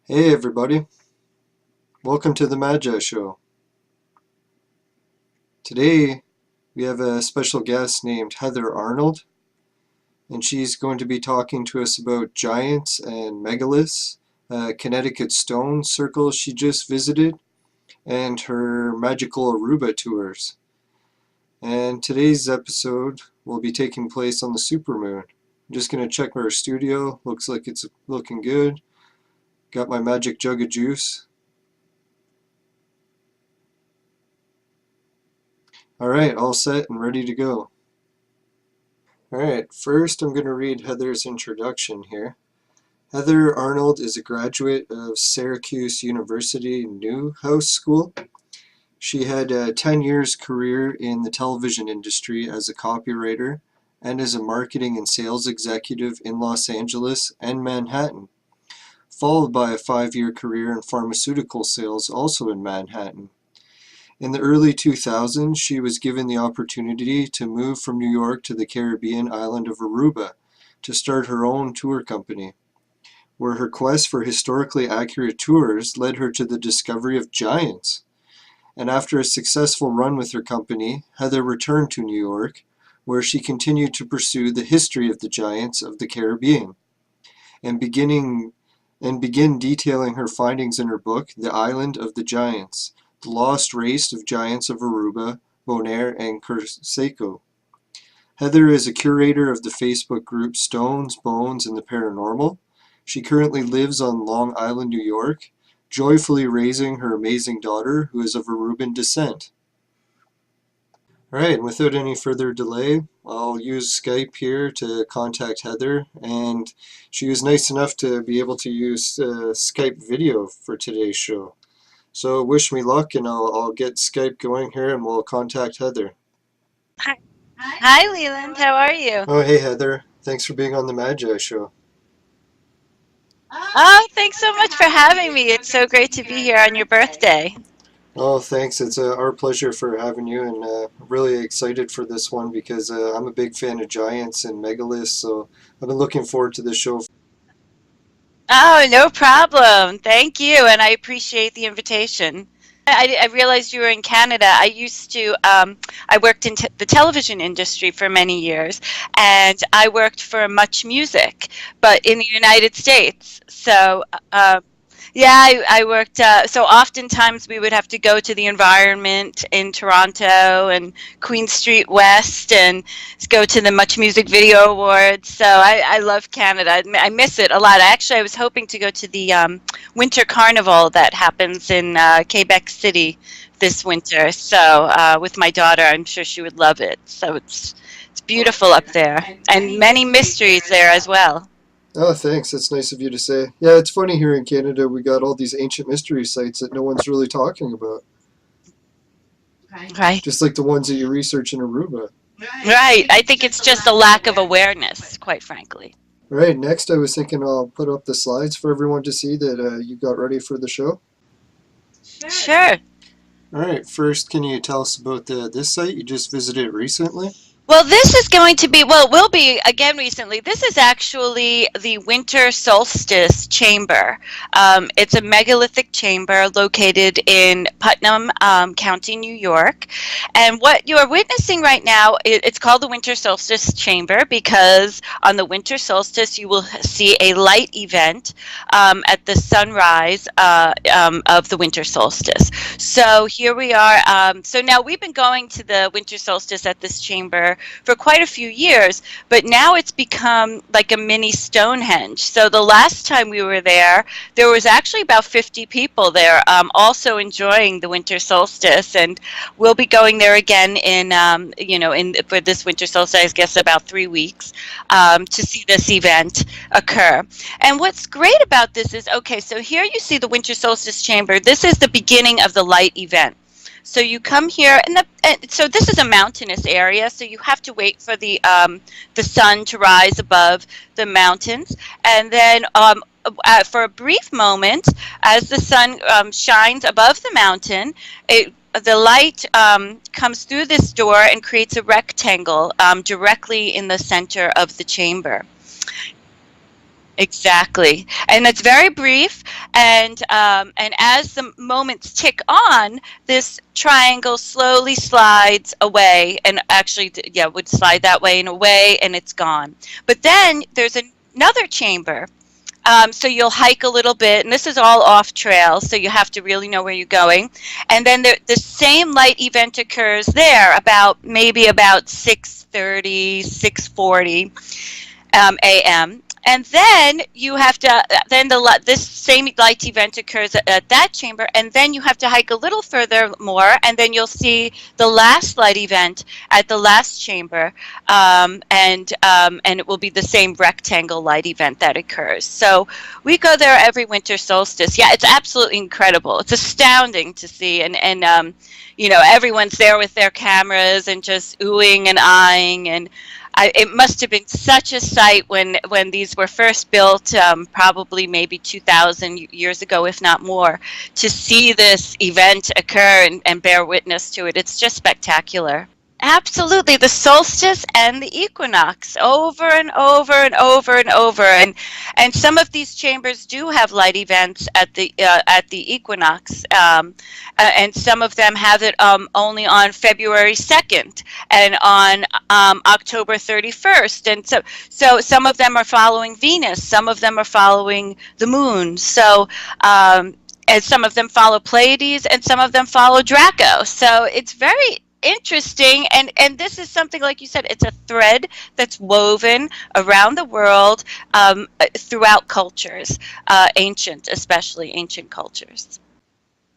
Hey everybody, welcome to the Magi Show. Today we have a special guest named Heather Arnold, and she's going to be talking to us about giants and megaliths, Connecticut stone circle she just visited, and her magical Aruba tours. And today's episode will be taking place on the supermoon. I'm just going to check our studio, looks like it's looking good. Got my magic jug of juice. Alright, all set and ready to go. Alright, first I'm going to read Heather's introduction here. Heather Arnold is a graduate of Syracuse University Newhouse School. She had a 10 years career in the television industry as a copywriter and as a marketing and sales executive in Los Angeles and Manhattan, followed by a 5-year career in pharmaceutical sales also in Manhattan. In the early 2000s, she was given the opportunity to move from New York to the Caribbean island of Aruba to start her own tour company, where her quest for historically accurate tours led her to the discovery of giants. And after a successful run with her company, Heather returned to New York, where she continued to pursue the history of the giants of the Caribbean, and begin detailing her findings in her book, The Island of the Giants, The Lost Race of Giants of Aruba, Bonaire, and Curacao. Heather is a curator of the Facebook group Stones, Bones, and the Paranormal. She currently lives on Long Island, New York, joyfully raising her amazing daughter, who is of Aruban descent. Alright, without any further delay, I'll use Skype here to contact Heather, and she was nice enough to be able to use Skype video for today's show. So wish me luck, and I'll get Skype going here, and we'll contact Heather. Hi, Leland. How are you? Oh, hey Heather. Thanks for being on the Magi Show. Oh, thanks so much for having me. It's so great to be here on your birthday. Oh, thanks. It's our pleasure for having you, and really excited for this one because I'm a big fan of giants and megaliths, so I've been looking forward to this show. Oh, no problem. Thank you, and I appreciate the invitation. I realized you were in Canada. I worked in the television industry for many years, and I worked for Much Music, but in the United States. So, yeah, I worked, so oftentimes we would have to go to the environment in Toronto and Queen Street West and go to the Much Music Video Awards. So I love Canada. I miss it a lot. Actually, I was hoping to go to the Winter Carnival that happens in Quebec City this winter. So with my daughter, I'm sure she would love it. So it's beautiful up there, and many mysteries there as well. Oh, thanks. That's nice of you to say. Yeah, it's funny here in Canada, we got all these ancient mystery sites that no one's really talking about. Right. Just like the ones that you research in Aruba. Right. I think it's just a lack of awareness, quite frankly. All right, next I was thinking I'll put up the slides for everyone to see that you got ready for the show. Sure. All right, first, can you tell us about this site you just visited recently? Well, this is going to be, well, it will be again recently. This is actually the Winter Solstice Chamber. It's a megalithic chamber located in Putnam County, New York. And what you are witnessing right now, it's called the Winter Solstice Chamber because on the winter solstice you will see a light event at the sunrise of the winter solstice. So here we are. So now we've been going to the winter solstice at this chamber for quite a few years, but now it's become like a mini Stonehenge. So the last time we were there was actually about 50 people there also enjoying the winter solstice, and we'll be going there again in for this winter solstice, I guess about 3 weeks to see this event occur. And what's great about this is, okay, so here you see the winter solstice chamber. This is the beginning of the light event. So you come here, and so this is a mountainous area, so you have to wait for the sun to rise above the mountains, and then for a brief moment, as the sun shines above the mountain, the light comes through this door and creates a rectangle directly in the center of the chamber. Exactly. And it's very brief, And as the moments tick on, this triangle slowly slides away, and actually, yeah, would slide that way and away, and it's gone. But then there's another chamber. So you'll hike a little bit, and this is all off trail, so you have to really know where you're going. And then the same light event occurs there maybe about 6:30, 6:40 a.m. And then you have to, this same light event occurs at that chamber, and then you have to hike a little further more, and then you'll see the last light event at the last chamber, and it will be the same rectangle light event that occurs. So we go there every winter solstice. Yeah, it's absolutely incredible. It's astounding to see, and everyone's there with their cameras and just oohing and eyeing, and it must have been such a sight when these were first built, probably maybe 2,000 years ago, if not more, to see this event occur and bear witness to it. It's just spectacular. Absolutely, the solstice and the equinox, over and over and over and over, and some of these chambers do have light events at the equinox, and some of them have it only on February 2nd and on October 31st, and so some of them are following Venus, some of them are following the moon, so. And some of them follow Pleiades, and some of them follow Draco. So it's very interesting, and this is something, like you said, it's a thread that's woven around the world, throughout cultures, especially ancient cultures.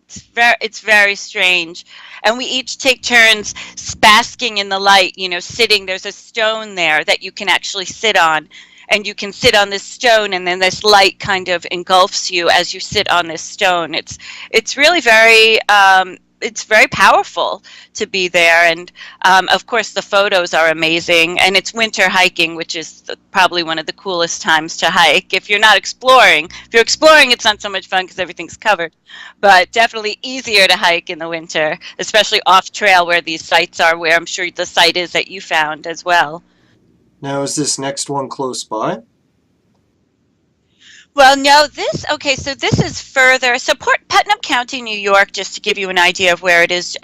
It's very strange, and we each take turns basking in the light. Sitting. There's a stone there that you can actually sit on. And you can sit on this stone, and then this light kind of engulfs you as you sit on this stone. It's really very it's very powerful to be there, and of course the photos are amazing. And it's winter hiking, which is probably one of the coolest times to hike. If you're not exploring, it's not so much fun because everything's covered, but definitely easier to hike in the winter, especially off trail where these sites are, where I'm sure the site is that you found as well. Now, is this next one close by? Well, no, so this is further. So Putnam County, New York, just to give you an idea of where it is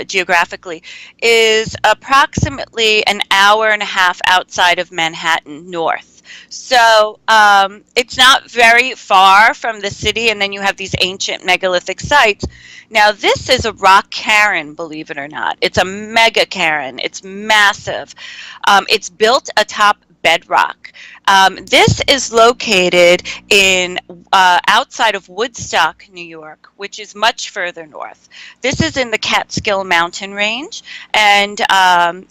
geographically, is approximately an hour and a half outside of Manhattan, north. So it's not very far from the city, and then you have these ancient megalithic sites. Now, this is a rock cairn, believe it or not. It's a mega cairn. It's massive. It's built atop bedrock. This is located in outside of Woodstock, New York, which is much further north. This is in the Catskill Mountain Range, and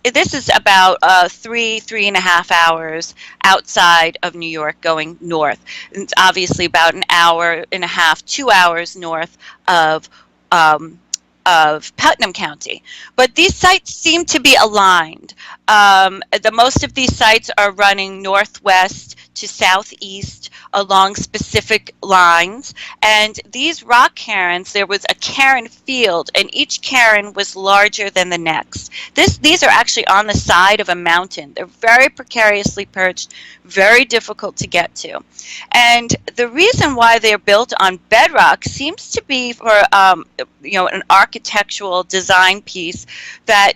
this is about 3.5 hours outside of New York going north. It's obviously about an hour and a half, 2 hours north of Putnam County. But these sites seem to be aligned. Most of these sites are running northwest to southeast along specific lines, and these rock cairns, there was a cairn field, and each cairn was larger than the next. These are actually on the side of a mountain. They're very precariously perched, very difficult to get to. And the reason why they're built on bedrock seems to be for an architectural design piece that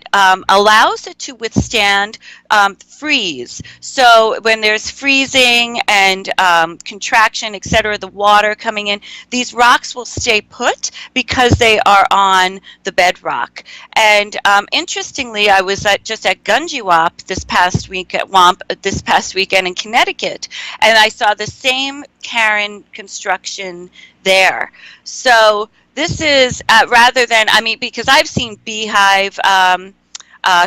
allows it to withstand freeze. So when there's freezing and contraction, etc., the water coming in, these rocks will stay put because they are on the bedrock. And interestingly, I was just at Gunjiwap this past weekend in Connecticut, and I saw the same cairn construction there. So this is rather than, because I've seen beehive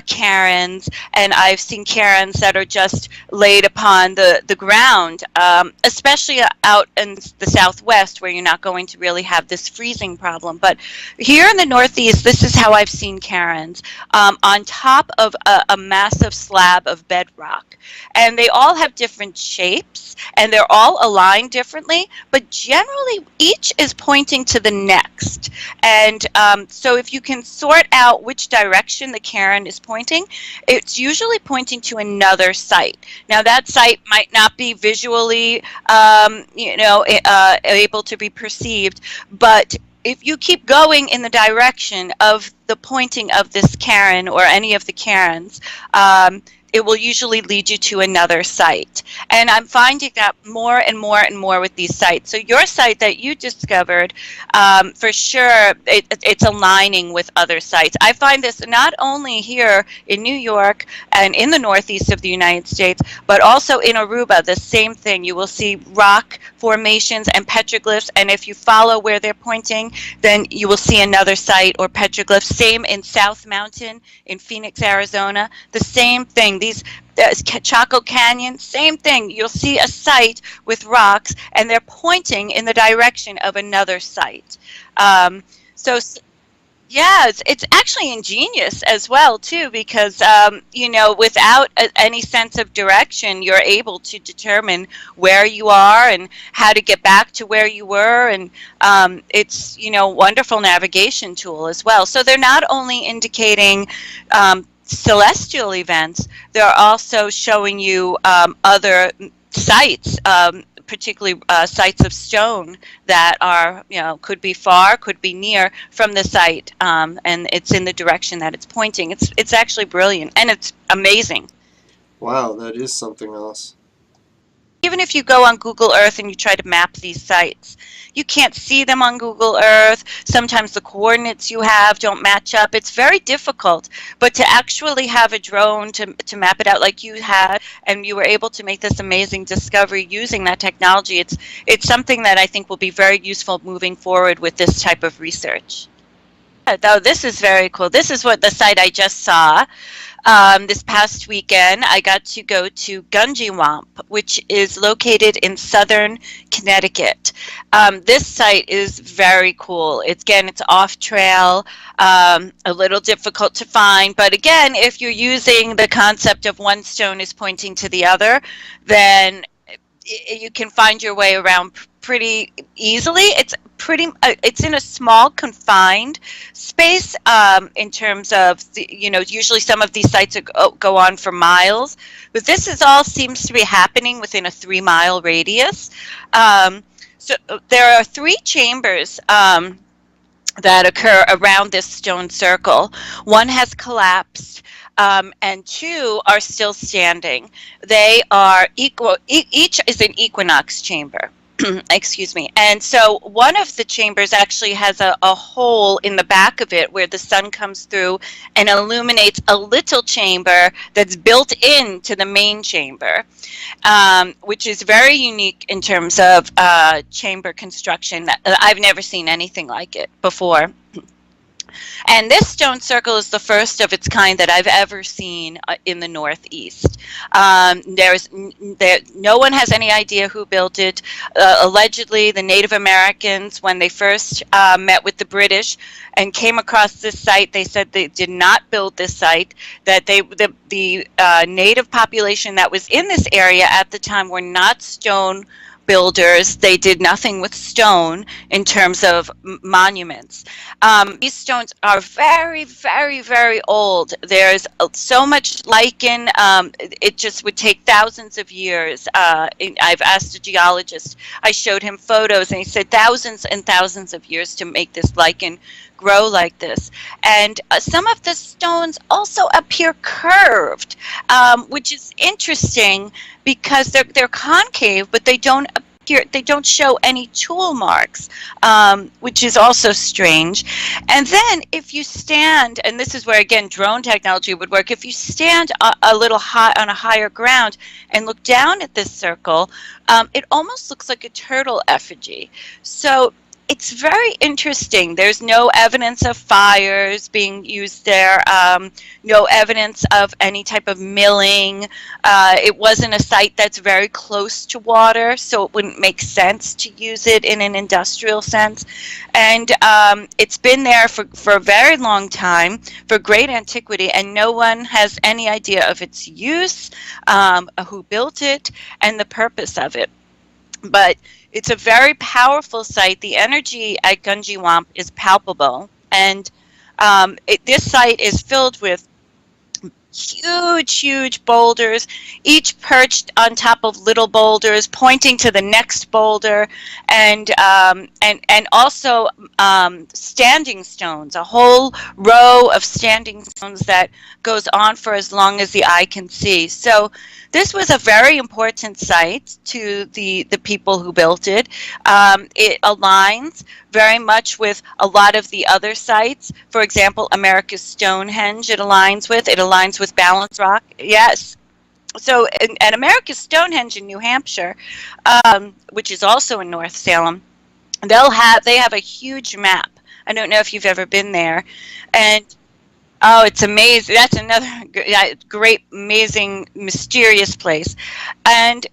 cairns, and I've seen cairns that are just laid upon the ground, especially out in the southwest where you're not going to really have this freezing problem. But here in the northeast, this is how I've seen cairns, on top of a massive slab of bedrock. And they all have different shapes, and they're all aligned differently, but generally each is pointing to the next. And so if you can sort out which direction the cairn stone is pointing, it's usually pointing to another site. Now, that site might not be visually, able to be perceived, but if you keep going in the direction of the pointing of this cairn or any of the cairns, it will usually lead you to another site. And I'm finding that more and more and more with these sites. So your site that you discovered, for sure, it's aligning with other sites. I find this not only here in New York and in the northeast of the United States, but also in Aruba, the same thing. You will see rock formations and petroglyphs, and if you follow where they're pointing, then you will see another site or petroglyph. Same in South Mountain in Phoenix, Arizona, the same thing. These Chaco Canyon, same thing. You'll see a site with rocks, and they're pointing in the direction of another site. So yeah, it's actually ingenious as well, too, because, without any sense of direction, you're able to determine where you are and how to get back to where you were. And it's, wonderful navigation tool as well. So they're not only indicating celestial events, they're also showing you other sites, particularly sites of stone that are, could be far, could be near from the site, and it's in the direction that it's pointing. It's actually brilliant, and it's amazing. Wow, that is something else. Even if you go on Google Earth and you try to map these sites, you can't see them on Google Earth. Sometimes the coordinates you have don't match up. It's very difficult. But to actually have a drone to map it out like you had, and you were able to make this amazing discovery using that technology, it's something that I think will be very useful moving forward with this type of research. Though this is very cool. This is what the site I just saw. This past weekend, I got to go to Gunjiwamp, which is located in southern Connecticut. This site is very cool. It's off trail, a little difficult to find. But again, if you're using the concept of one stone is pointing to the other, then you can find your way around pretty easily. It's in a small confined space in terms of usually some of these sites go on for miles, but this all seems to be happening within a 3-mile radius. So there are 3 chambers that occur around this stone circle. One has collapsed, and 2 are still standing. They are equal. Each is an equinox chamber. Excuse me. And so one of the chambers actually has a hole in the back of it where the sun comes through and illuminates a little chamber that's built into the main chamber, which is very unique in terms of chamber construction. I've never seen anything like it before. And this stone circle is the first of its kind that I've ever seen in the Northeast. No one has any idea who built it. Allegedly, the Native Americans, when they first met with the British and came across this site, they said they did not build this site, that the Native population that was in this area at the time were not stone builders. They did nothing with stone in terms of monuments. These stones are very, very, very old. There's so much lichen. It just would take thousands of years. I've asked a geologist. I showed him photos, and he said thousands and thousands of years to make this lichen grow like this. And some of the stones also appear curved, which is interesting because they're concave, but they don't show any tool marks, which is also strange. And then if you stand, and this is where again drone technology would work, if you stand a little high on a higher ground and look down at this circle, it almost looks like a turtle effigy. So it's very interesting. There's no evidence of fires being used there, no evidence of any type of milling. It wasn't a site that's very close to water, so it wouldn't make sense to use it in an industrial sense. And it's been there for a very long time, for great antiquity, and no one has any idea of its use, who built it, and the purpose of it. But it's a very powerful site. The energy at Gunjiwamp is palpable, and this site is filled with huge boulders, each perched on top of little boulders, pointing to the next boulder, and also standing stones, a whole row of standing stones that goes on for as long as the eye can see. So this was a very important site to the people who built it. It aligns very much with a lot of the other sites. For example, America's Stonehenge, it aligns with Balance Rock. Yes. So at America's Stonehenge in New Hampshire, which is also in North Salem, they have a huge map. I don't know if you've ever been there. And oh, it's amazing. That's another great, amazing, mysterious place. And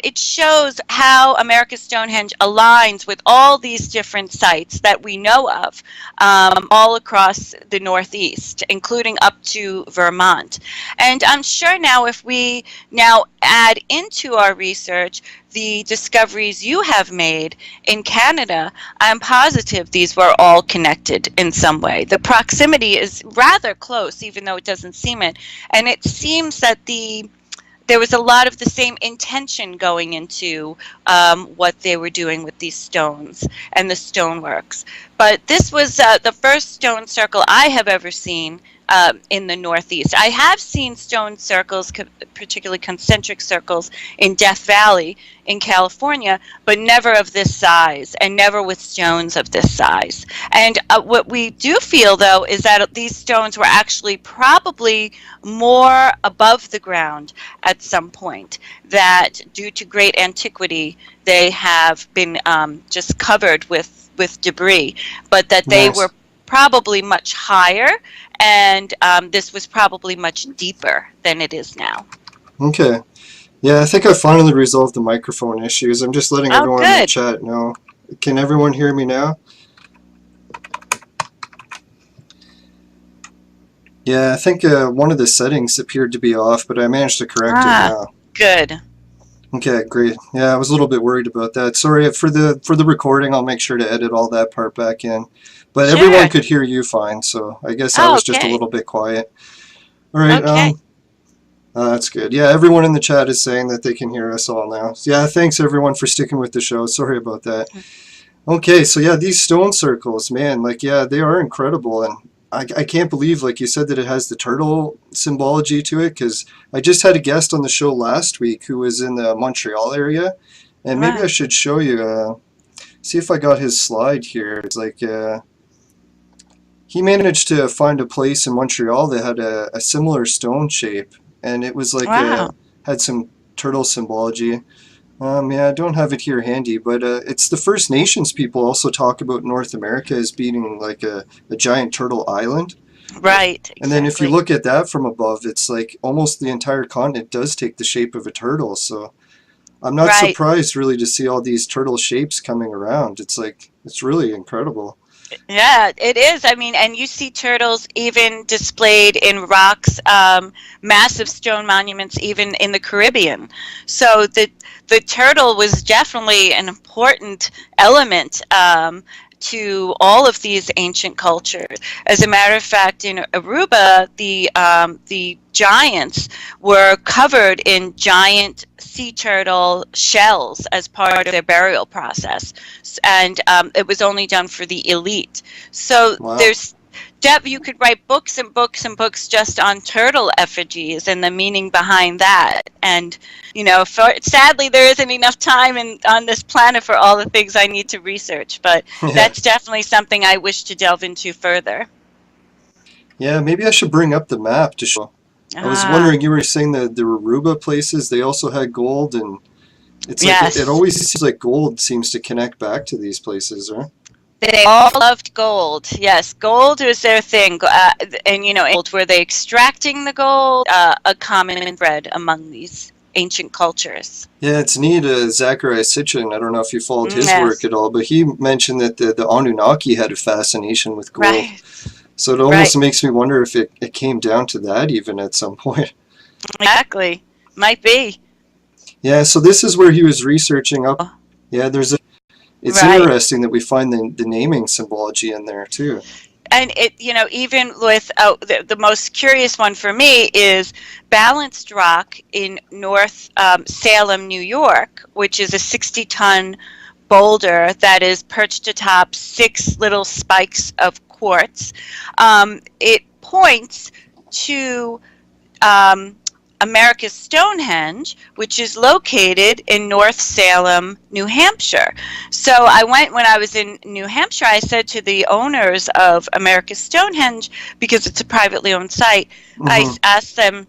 it shows how America's Stonehenge aligns with all these different sites that we know of all across the Northeast, including up to Vermont. And I'm sure now if we now add into our research the discoveries you have made in Canada, I'm positive these were all connected in some way. The proximity is rather close, even though it doesn't seem it. And it seems that there was a lot of the same intention going into what they were doing with these stones and the stoneworks. But this was the first stone circle I have ever seen in the Northeast. I have seen stone circles, particularly concentric circles, in Death Valley in California, but never of this size and never with stones of this size. And what we do feel, though, is that these stones were actually probably more above the ground at some point, that due to great antiquity, they have been just covered with debris, but that they were probably much higher, and this was probably much deeper than it is now. Okay. Yeah, I think I finally resolved the microphone issues. I'm just letting everyone in the chat know. Can everyone hear me now? Yeah, I think one of the settings appeared to be off, but I managed to correct it now. Good. Okay, great. Yeah, I was a little bit worried about that. Sorry, for the recording, I'll make sure to edit all that part back in. But everyone could hear you fine, so I guess I was just a little bit quiet. All right. Okay. That's good. Yeah, everyone in the chat is saying that they can hear us all now. So, yeah, thanks everyone for sticking with the show. Sorry about that. Okay, so yeah, these stone circles, man, like, yeah, they are incredible. And I can't believe, like you said, that it has the turtle symbology to it, because I just had a guest on the show last week who was in the Montreal area. And maybe I should show you, see if I got his slide here. It's like, he managed to find a place in Montreal that had a similar stone shape. And it was like, had some turtle symbology. Yeah, I don't have it here handy, but it's the First Nations people also talk about North America as being like a giant turtle island. Right. Exactly. And then if you look at that from above, it's like almost the entire continent does take the shape of a turtle. So I'm not surprised really to see all these turtle shapes coming around. It's like, it's really incredible. Yeah, it is. I mean, and you see turtles even displayed in rocks, massive stone monuments, even in the Caribbean. So the turtle was definitely an important element to all of these ancient cultures. As a matter of fact, in Aruba, the giants were covered in giant sea turtle shells as part of their burial process, and it was only done for the elite. So there's you could write books and books and books just on turtle effigies and the meaning behind that. And you know, sadly, there isn't enough time on this planet for all the things I need to research. But that's definitely something I wish to delve into further. Yeah, maybe I should bring up the map to show. I was wondering, you were saying that the Aruba places, they also had gold, and it's like it always seems like gold seems to connect back to these places, right? They all loved gold. Yes, gold was their thing. And, you know, were they extracting the gold? A common thread among these ancient cultures. Yeah, it's neat. Zachariah Sitchin, I don't know if you followed his work at all, but he mentioned that the Anunnaki had a fascination with gold. Right. So it almost makes me wonder if it came down to that even at some point. Exactly. Might be. Yeah, so this is where he was researching up. Yeah, it's interesting that we find the naming symbology in there too. and it, even with the most curious one for me is Balanced Rock in North Salem, New York, which is a 60-ton boulder that is perched atop 6 little spikes of quartz. It points to America's Stonehenge, which is located in North Salem, New Hampshire. So when I was in New Hampshire, I said to the owners of America's Stonehenge, because it's a privately owned site, I asked them,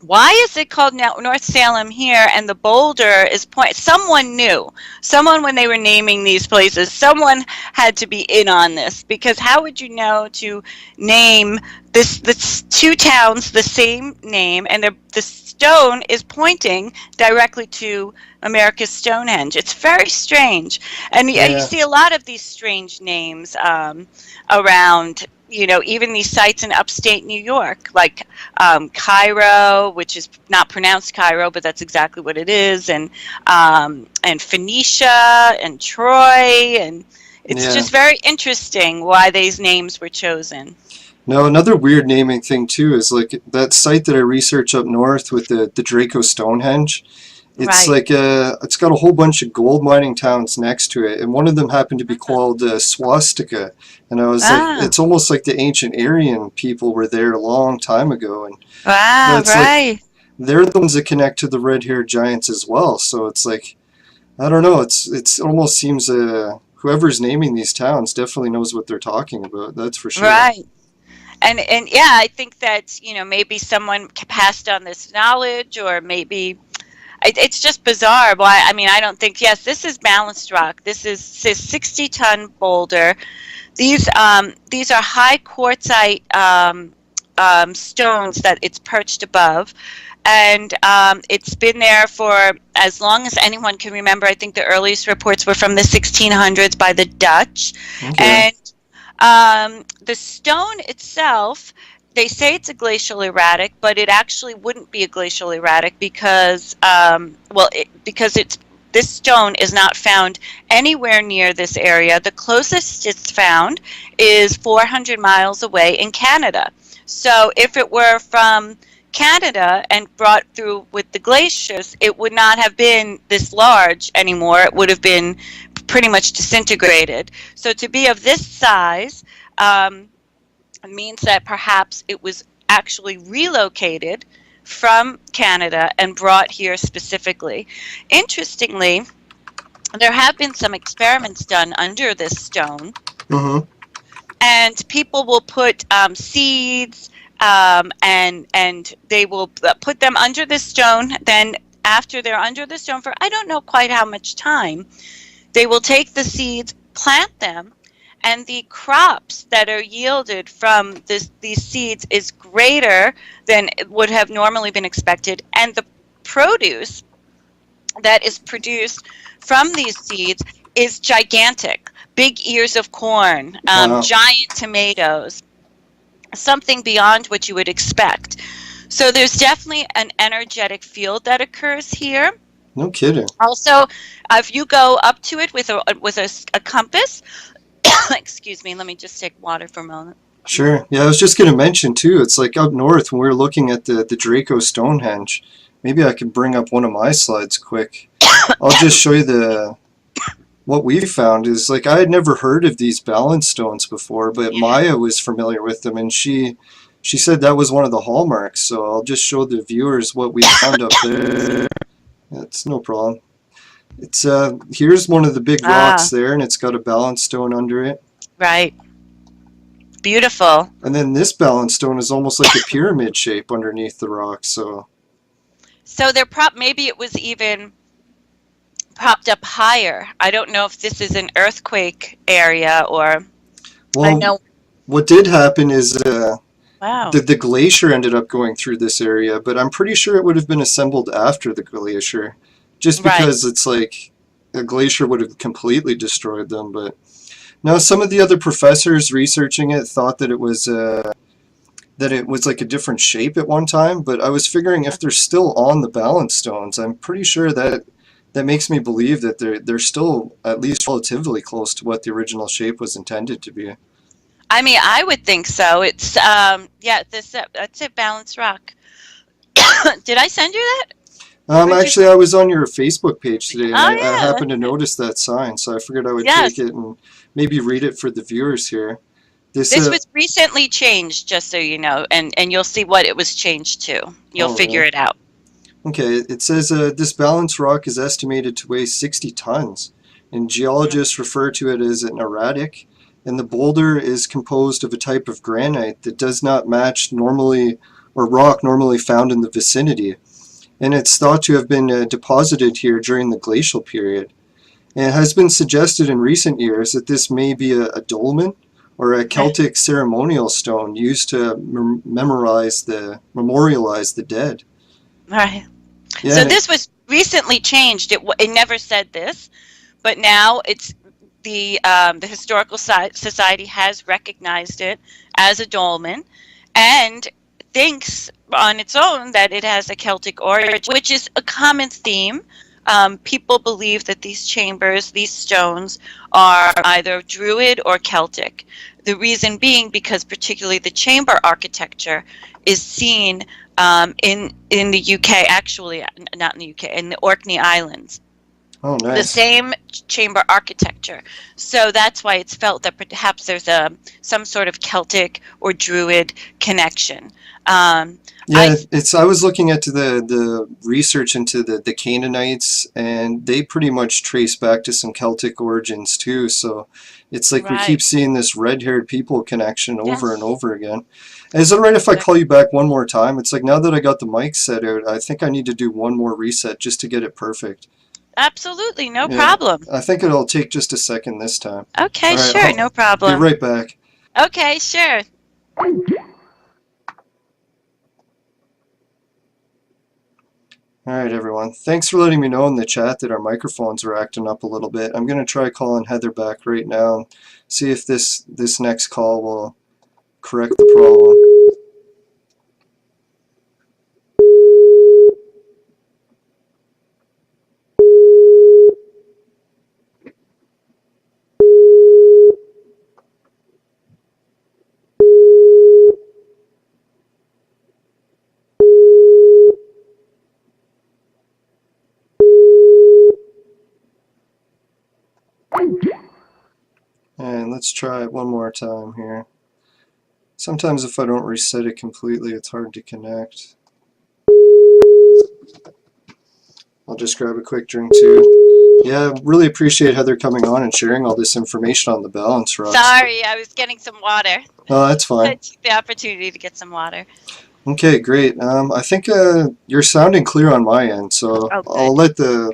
why is it called North Salem here and the boulder is someone knew. Someone, when they were naming these places, someone had to be in on this, because how would you know to name this 2 towns the same name, and the stone is pointing directly to America's Stonehenge? It's very strange. And you see a lot of these strange names around, even these sites in upstate New York, like Cairo, which is not pronounced Cairo, but that's exactly what it is, and Phoenicia and Troy, and it's just very interesting why these names were chosen. No, another weird naming thing too is like that site that I researched up north with the Draco Stonehenge. It's like it's got a whole bunch of gold mining towns next to it, and one of them happened to be called Swastika. And I was like, it's almost like the ancient Aryan people were there a long time ago. And like, they're the ones that connect to the red-haired giants as well. So it's like, I don't know. It almost seems whoever's naming these towns definitely knows what they're talking about. That's for sure. Right. And yeah, I think that maybe someone passed on this knowledge, or maybe. It's just bizarre. Why? I mean, I don't think. Yes, this is Balanced Rock. This is 60-ton boulder. These are high quartzite stones that it's perched above, and it's been there for as long as anyone can remember. I think the earliest reports were from the 1600s by the Dutch, and the stone itself. They say it's a glacial erratic, but it actually wouldn't be a glacial erratic because, this stone is not found anywhere near this area. The closest it's found is 400 miles away in Canada. So if it were from Canada and brought through with the glaciers, it would not have been this large anymore. It would have been pretty much disintegrated. So to be of this size, it means that perhaps it was actually relocated from Canada and brought here specifically. Interestingly, there have been some experiments done under this stone, and people will put seeds, and they will put them under the stone. Then after they're under the stone for I don't know quite how much time, they will take the seeds, plant them, and the crops that are yielded from these seeds is greater than would have normally been expected. And the produce that is produced from these seeds is gigantic. Big ears of corn, giant tomatoes, something beyond what you would expect. So there's definitely an energetic field that occurs here. No kidding. Also, if you go up to it with a compass, excuse me, let me just take water for a moment. Sure. Yeah, I was just going to mention, too, it's like up north when we were looking at the Draco Stonehenge. Maybe I could bring up one of my slides quick. I'll just show you what we found is, like, I had never heard of these balance stones before, but Maya was familiar with them, and she said that was one of the hallmarks. So I'll just show the viewers what we found up there. That's no problem. It's here's one of the big rocks there, and it's got a balance stone under it. Right. Beautiful. And then this balance stone is almost like a pyramid shape underneath the rock. So they're maybe it was even propped up higher. I don't know if this is an earthquake area or. Well, I know. What did happen is the glacier ended up going through this area, but I'm pretty sure it would have been assembled after the glacier. Just because it's like a glacier would have completely destroyed them. But now some of the other professors researching it thought that it was like a different shape at one time. But I was figuring if they're still on the balance stones, I'm pretty sure that makes me believe that they're still at least relatively close to what the original shape was intended to be. I mean, I would think so. It's yeah, that's it, Balanced Rock. Did I send you that? Actually, I was on your Facebook page today, and Oh I yeah, happened to notice that sign, so I figured I would take yes. it and maybe read it for the viewers here. This, This was recently changed, just so you know, and you'll see what it was changed to. You'll oh, figure really? it out. Okay, it says this balanced rock is estimated to weigh 60 tons, and geologists refer to it as an erratic, and the boulder is composed of a type of granite that does not match normally or rock normally found in the vicinity, and it's thought to have been deposited here during the glacial period. And it has been suggested in recent years that this may be a dolmen or a Right. Celtic ceremonial stone used to memorialize the dead. Right. Yeah, So and this was recently changed. It never said this, but now it's the Historical Society has recognized it as a dolmen, and thinks on its own that it has a Celtic origin, which is a common theme. People believe that these chambers, these stones, are either Druid or Celtic. The reason being because particularly the chamber architecture is seen in the UK, actually not in the UK, in the Orkney Islands. oh, The nice. same chamber architecture. So that's why it's felt that perhaps there's some sort of Celtic or Druid connection. Yeah, I was looking at the research into the Canaanites, and they pretty much trace back to some Celtic origins too. So it's like we keep Right. seeing this red-haired people connection over and Yes. over again. Is it all right if I call you back one more time? It's like now that I got the mic set out, I think I need to do one more reset just to get it perfect. Absolutely, no Yeah, problem. I think it'll take just a second this time. Okay, All right, sure, no I'll be problem. right back. Okay, sure. All right, everyone. Thanks for letting me know in the chat that our microphones are acting up a little bit. I'm going to try calling Heather back right now and see if this next call will correct the problem. And let's try it one more time here. Sometimes if I don't reset it completely, it's hard to connect. I'll just grab a quick drink too. Yeah, really appreciate Heather coming on and sharing all this information on the balance rocks. Sorry, I was getting some water. Oh, that's fine. I took the opportunity to get some water. Okay, great. I think you're sounding clear on my end, so Oh, good.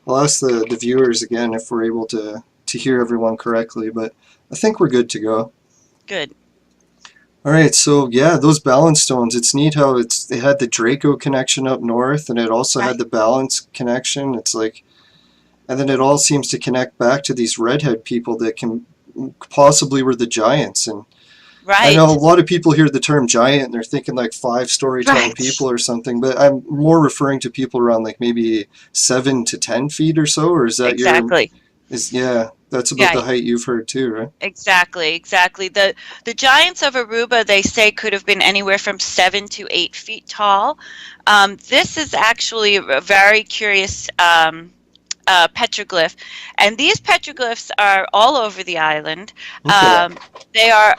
I'll ask the viewers again if we're able to hear everyone correctly, but I think we're good to go. Good. All right, so yeah, those balance stones, it's neat how they had the Draco connection up north, and it also had Right. the balance connection. It's like, and then it all seems to connect back to these redhead people that can possibly were the giants. And I know a Right. lot of people hear the term giant and they're thinking like 5-story tall Right. people or something, but I'm more referring to people around like maybe 7 to 10 feet or so, or is that Exactly. yeah, that's about Yeah. the height you've heard too, right? Exactly. The Giants of Aruba, they say, could have been anywhere from 7 to 8 feet tall. This is actually a very curious petroglyph, and these petroglyphs are all over the island. Okay. They are,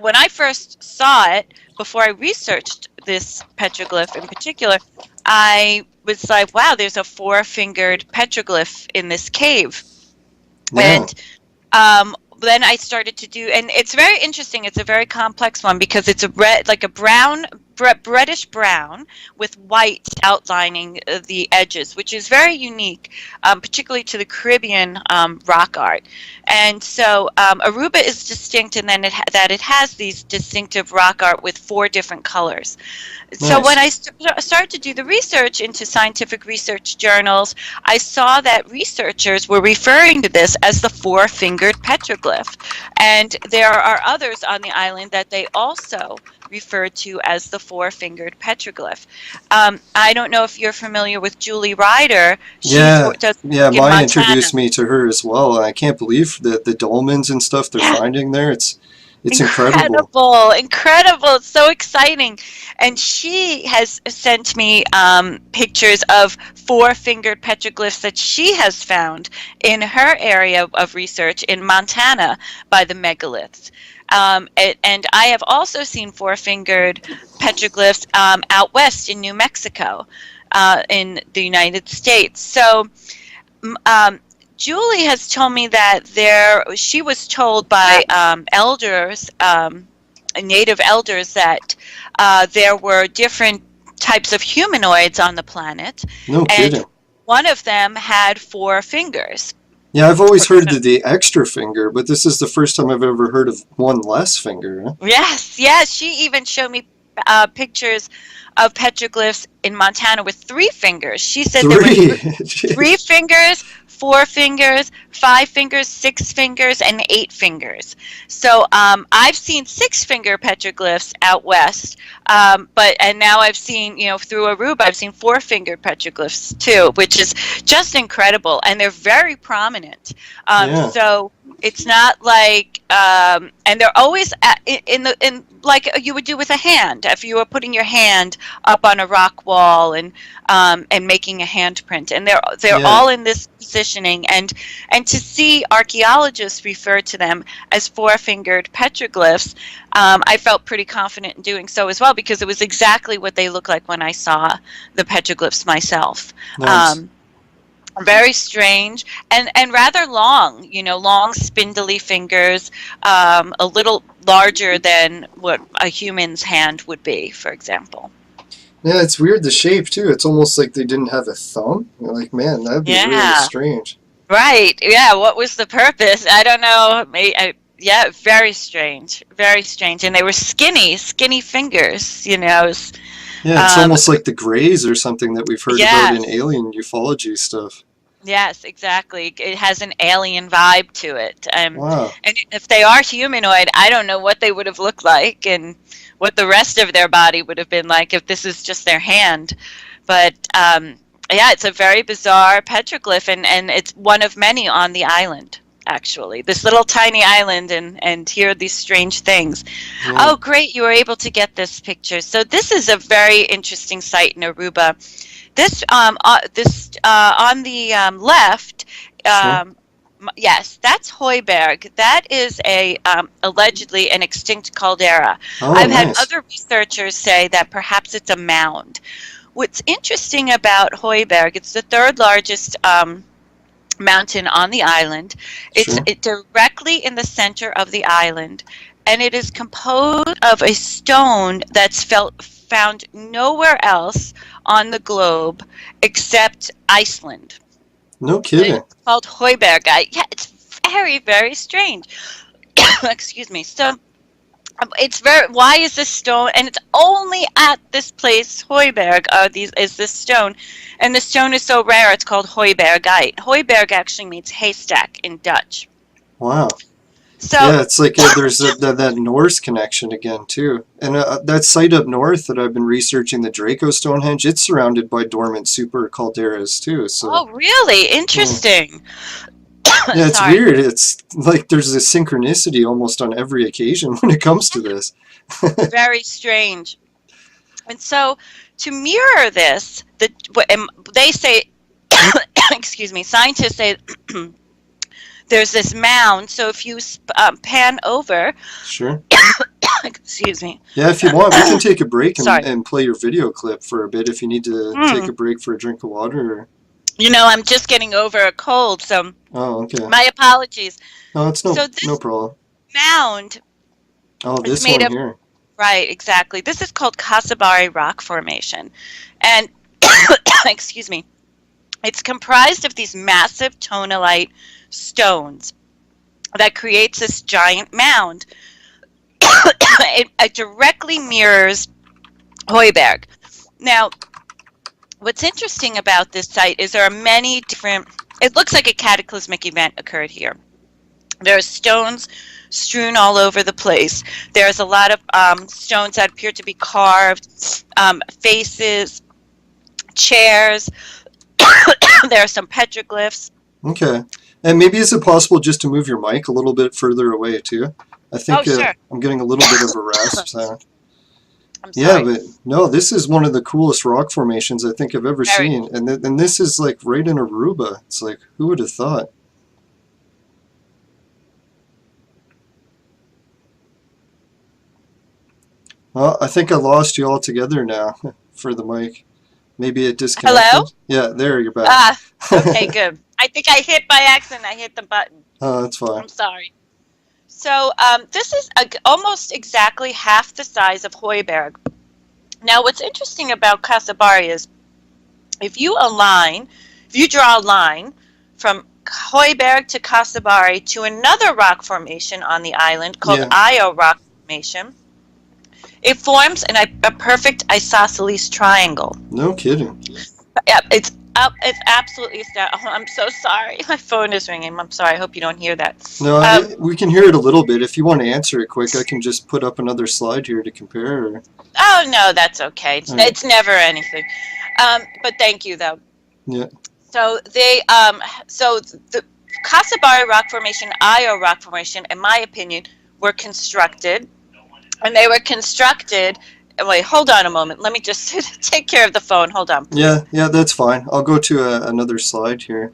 when I first saw it, before I researched this petroglyph in particular, I was like, wow, there's a 4-fingered petroglyph in this cave. Yeah. And then I started to do, and it's very interesting. It's a very complex one because it's like a brown, reddish brown with white outlining the edges, which is very unique, particularly to the Caribbean rock art. And so Aruba is distinct in that it has these distinctive rock art with 4 different colors. So Nice. when I started to do the research into scientific research journals, I saw that researchers were referring to this as the 4-fingered petroglyph. And there are others on the island that they also refer to as the 4-fingered petroglyph. I don't know if you're familiar with Julie Ryder. Yeah, Does yeah, in Maya Montana. introduced me to her as well, and I can't believe the dolmens and stuff they're Yeah. finding there. It's It's incredible. Incredible. It's so exciting. And she has sent me pictures of four-fingered petroglyphs that she has found in her area of research in Montana by the megaliths. And I have also seen four-fingered petroglyphs out west in New Mexico, in the United States. So Julie has told me that she was told by elders, native elders, that there were different types of humanoids on the planet. No kidding. And one of them had four fingers. Yeah, I've always heard of the extra finger, but this is the first time I've ever heard of one less finger. Huh? Yes. She even showed me pictures of petroglyphs in Montana with three fingers. She said there were three fingers, 4 fingers, 5 fingers, 6 fingers, and 8 fingers. So I've seen 6-finger petroglyphs out west, and now I've seen, through Aruba, I've seen 4-fingered petroglyphs too, which is just incredible, and they're very prominent. So it's not like, and they're always in like you would do with a hand. If you were putting your hand up on a rock wall and making a handprint, and they're all in this positioning, and to see archaeologists refer to them as 4-fingered petroglyphs, I felt pretty confident in doing so as well, because it was exactly what they look like when I saw the petroglyphs myself. Nice. Very strange and rather long, long spindly fingers, a little larger than what a human's hand would be, for example. Yeah, it's weird, the shape too. It's almost like they didn't have a thumb. You're like, man, that'd be really strange. Right. Yeah. What was the purpose? I don't know. Yeah, very strange. Very strange. And they were skinny fingers, Yeah, it's almost like the Greys or something that we've heard about in alien ufology stuff. Yes, exactly. It has an alien vibe to it. Wow. And if they are humanoid, I don't know what they would have looked like and what the rest of their body would have been like if this is just their hand. But it's a very bizarre petroglyph, and it's one of many on the island, actually. This little tiny island, and here are these strange things. Yeah. Oh, great, you were able to get this picture. So this is a very interesting site in Aruba. This on the left, yes, that's Heiberg. That is allegedly an extinct caldera. I've had other researchers say that perhaps it's a mound. What's interesting about Heiberg, it's the third largest mountain on the island. It's directly in the center of the island, and it is composed of a stone that's found nowhere else on the globe except Iceland. No kidding. It's called Heibergite. Yeah, it's very, very strange. Excuse me. So why is this stone, and it's only at this place, Heiberg, is this stone, and the stone is so rare it's called Heibergite. Heiberg actually means haystack in Dutch. Wow. So, yeah, it's like there's that Norse connection again, too. And that site up north that I've been researching, the Draco Stonehenge, it's surrounded by dormant super calderas, too. So. Oh, really? Interesting. Yeah, it's weird. It's like there's a synchronicity almost on every occasion when it comes to this. Very strange. And so, to mirror this, they say, excuse me, scientists say, there's this mound, so if you pan over... Sure. Excuse me. Yeah, if you want, we can take a break and play your video clip for a bit if you need to take a break for a drink of water. Or... I'm just getting over a cold, so... Oh, okay. My apologies. No, it's no problem. Mound... Oh, this one here. Right, exactly. This is called Kasabari Rock Formation. And, excuse me, it's comprised of these massive tonalite stones that creates this giant mound. It directly mirrors Heiberg. Now, what's interesting about this site is there are many different... It looks like a cataclysmic event occurred here. There are stones strewn all over the place. There's a lot of stones that appear to be carved, faces, chairs. There are some petroglyphs. Okay. And maybe is it possible just to move your mic a little bit further away, too? I think sure. I'm getting a little bit of a rasp sound. I'm Yeah, sorry. but no, this is one of the coolest rock formations I think I've ever Very seen. And this is like right in Aruba. It's like, who would have thought? Well, I think I lost you altogether now for the mic. Maybe it Hello? disconnected. Yeah, there, you're back. Ah, okay, good. I think I hit by accident. I hit the button. Oh, that's fine. I'm sorry. So this is almost exactly half the size of Heiberg. Now, what's interesting about Kasabari is if you draw a line from Heiberg to Kasabari to another rock formation on the island called Io Rock Formation, it forms a perfect isosceles triangle. No kidding. Yeah, it's absolutely astounding. Oh, I'm so sorry. My phone is ringing. I'm sorry. I hope you don't hear that. No, we can hear it a little bit. If you want to answer it quick, I can just put up another slide here to compare. Or... Oh, no, that's okay. It's never anything. But thank you, though. Yeah. So the Kasabari Rock Formation, Io Rock Formation, in my opinion, were constructed. And they were constructed... Wait, hold on a moment. Let me just take care of the phone. Hold on, please. Yeah, that's fine. I'll go to another slide here.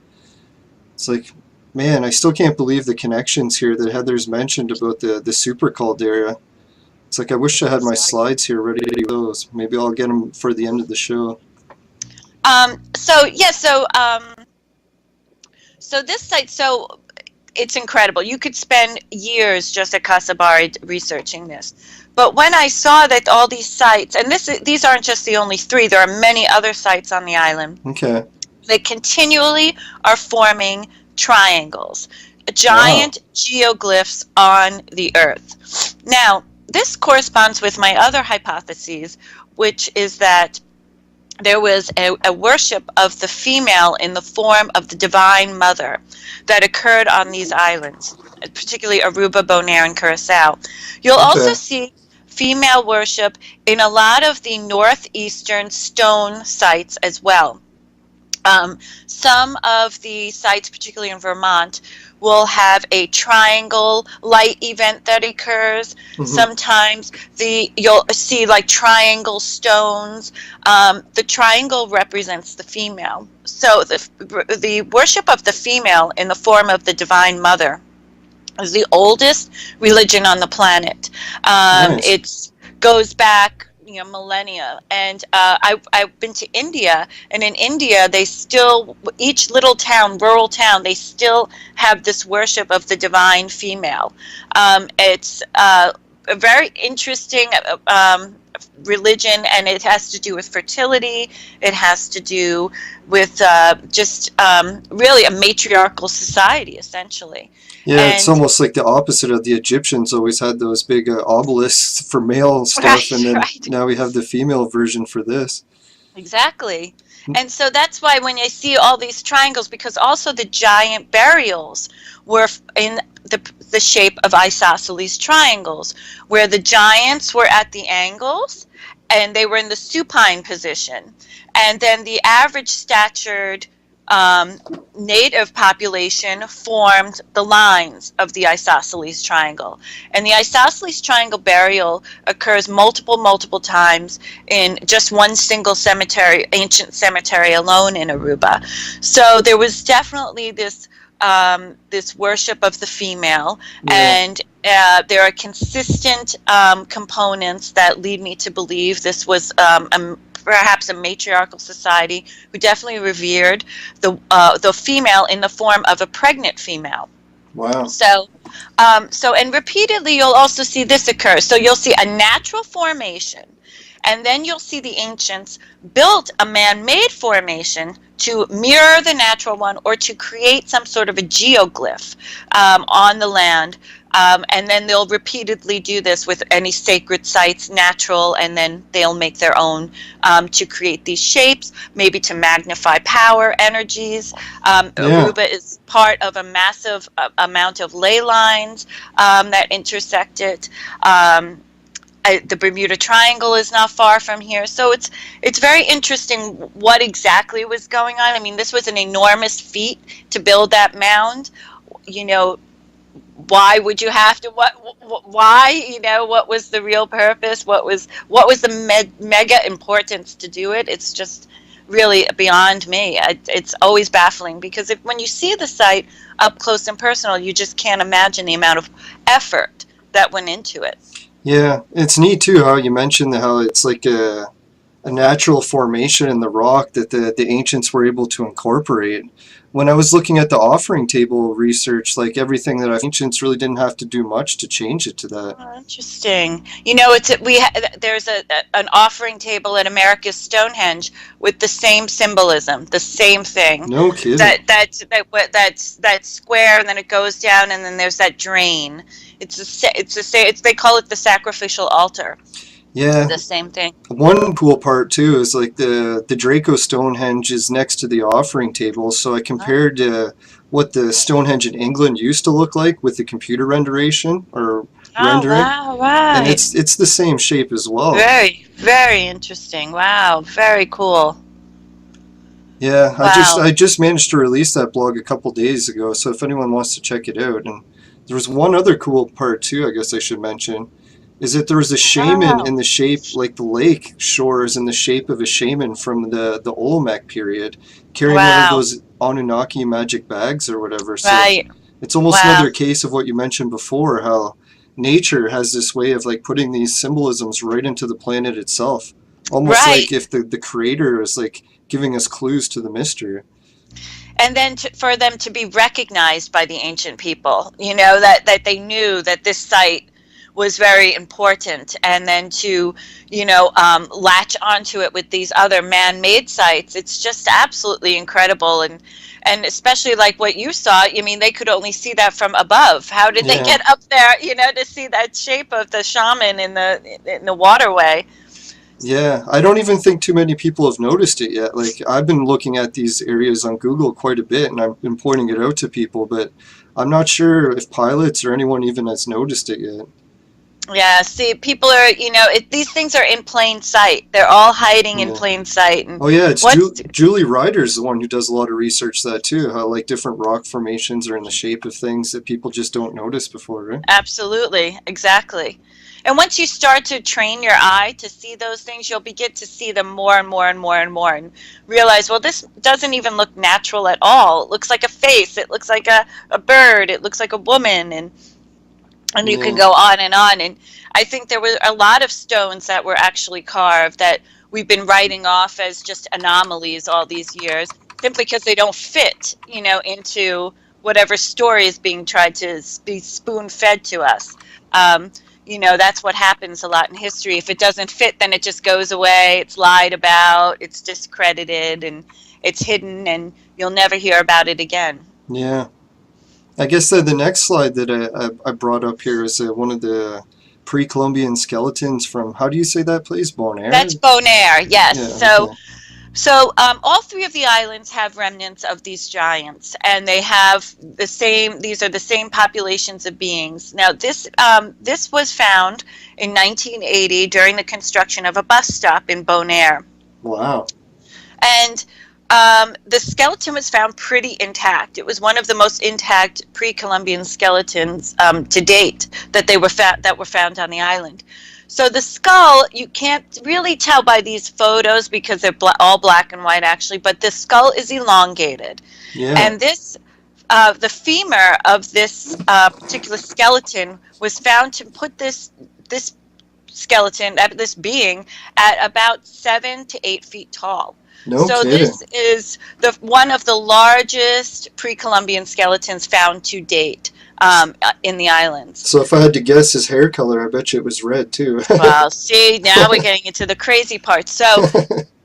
It's like, man, I still can't believe the connections here that Heather's mentioned about the super caldera. It's like I wish I had my slides here ready to do those. Maybe I'll get them for the end of the show. So this site, it's incredible. You could spend years just at Kasabari researching this. But when I saw that all these sites, and these aren't just the only 3, there are many other sites on the island. Okay. They continually are forming triangles, giant geoglyphs on the Earth. Now, this corresponds with my other hypotheses, which is that there was a worship of the female in the form of the Divine Mother that occurred on these islands, particularly Aruba, Bonaire, and Curacao. You'll also see female worship in a lot of the northeastern stone sites as well. Some of the sites, particularly in Vermont, will have a triangle light event that occurs. Sometimes you'll see like triangle stones. The triangle represents the female. So the worship of the female in the form of the Divine Mother is the oldest religion on the planet. Nice. It goes back millennia, and I've been to India, and in India they still, each little town, rural town, they still have this worship of the divine female. It's a very interesting religion, and it has to do with fertility. It has to do with really a matriarchal society, essentially. Yeah, it's almost like the opposite of the Egyptians always had those big obelisks for male stuff, and then now we have the female version for this. Exactly. And so that's why when you see all these triangles, because also the giant burials were in the shape of isosceles triangles, where the giants were at the angles and they were in the supine position. And then the average statured native population formed the lines of the isosceles triangle. And the isosceles triangle burial occurs multiple times in just one single cemetery, ancient cemetery alone in Aruba. So there was definitely this worship of the female, and there are consistent components that lead me to believe this was perhaps a matriarchal society who definitely revered the female in the form of a pregnant female. Wow. So and repeatedly you'll also see this occur. So you'll see a natural formation, and then you'll see the ancients built a man-made formation to mirror the natural one or to create some sort of a geoglyph on the land. And then they'll repeatedly do this with any sacred sites, natural, and then they'll make their own to create these shapes, maybe to magnify power energies. Aruba is part of a massive amount of ley lines that intersect it. The Bermuda Triangle is not far from here. So it's very interesting what exactly was going on. I mean, this was an enormous feat to build that mound. why would you have to, why, what was the real purpose? What was the mega importance to do it? It's just really beyond me. It's always baffling, because when you see the site up close and personal, you just can't imagine the amount of effort that went into it. Yeah, it's neat too how you mentioned how it's like a natural formation in the rock that the ancients were able to incorporate. When I was looking at the offering table research, like everything that ancients really didn't have to do much to change it to that. Oh, interesting. There's an offering table at America's Stonehenge with the same symbolism, the same thing. No kidding. That square, and then it goes down, and then there's that drain. They call it the sacrificial altar. Yeah. The same thing. One cool part too is like the Draco Stonehenge is next to the offering table, so I compared what the Stonehenge in England used to look like with the computer rendering. Wow, right. And it's the same shape as well. Very, very interesting. Wow, very cool. Yeah, wow. I just managed to release that blog a couple days ago, so if anyone wants to check it out. And there was one other cool part too, I guess I should mention, is that there was a shaman in the shape, like the lake shore is in the shape of a shaman from the Olmec period, carrying one of those Anunnaki magic bags or whatever. So it's almost another case of what you mentioned before, how nature has this way of like putting these symbolisms right into the planet itself. Almost like if the creator is like giving us clues to the mystery. And then for them to be recognized by the ancient people, that they knew that this site was very important, and then to latch onto it with these other man-made sites, it's just absolutely incredible. And especially like what you saw, they could only see that from above. How did they get up there, to see that shape of the shaman in the waterway? Yeah, I don't even think too many people have noticed it yet. Like, I've been looking at these areas on Google quite a bit, and I've been pointing it out to people, but I'm not sure if pilots or anyone even has noticed it yet. Yeah, see, people are, these things are in plain sight. They're all hiding in plain sight. And Julie Ryder's the one who does a lot of research that too, how like different rock formations are in the shape of things that people just don't notice before, right? Absolutely, exactly. And once you start to train your eye to see those things, you'll begin to see them more and more and more and more, and realize, well, this doesn't even look natural at all. It looks like a face. It looks like a bird. It looks like a woman. And you can go on. And I think there were a lot of stones that were actually carved that we've been writing off as just anomalies all these years, simply because they don't fit, into whatever story is being tried to be spoon-fed to us. That's what happens a lot in history. If it doesn't fit, then it just goes away. It's lied about, it's discredited, and it's hidden, and you'll never hear about it again. Yeah. I guess the next slide that I brought up here is one of the pre-Columbian skeletons from, how do you say that place? Bonaire? That's Bonaire, yes. Yeah, So all three of the islands have remnants of these giants, and they have these are the same populations of beings. Now, this was found in 1980 during the construction of a bus stop in Bonaire. Wow. And the skeleton was found pretty intact. It was one of the most intact pre-Columbian skeletons to date that were found on the island. So the skull, you can't really tell by these photos because they're all black and white actually, but the skull is elongated. Yeah. And the femur of this particular skeleton was found to put this skeleton, this being, at about 7 to 8 feet tall. So this is one of the largest pre-Columbian skeletons found to date in the islands. So if I had to guess his hair color, I bet you it was red too. Well, see, now we're getting into the crazy part. So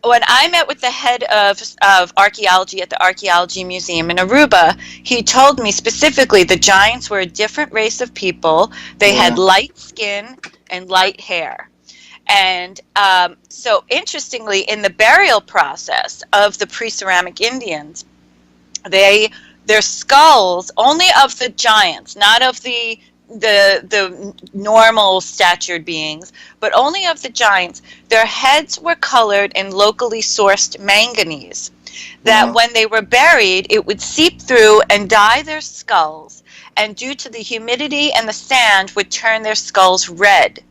when I met with the head of archaeology at the Archaeology Museum in Aruba, he told me specifically the giants were a different race of people. They had light skin and light hair. And so interestingly, in the burial process of the pre-ceramic Indians, their skulls, only of the giants, not of the normal statured beings, but only of the giants, their heads were colored in locally sourced manganese. that when they were buried, it would seep through and dye their skulls, and due to the humidity and the sand would turn their skulls red.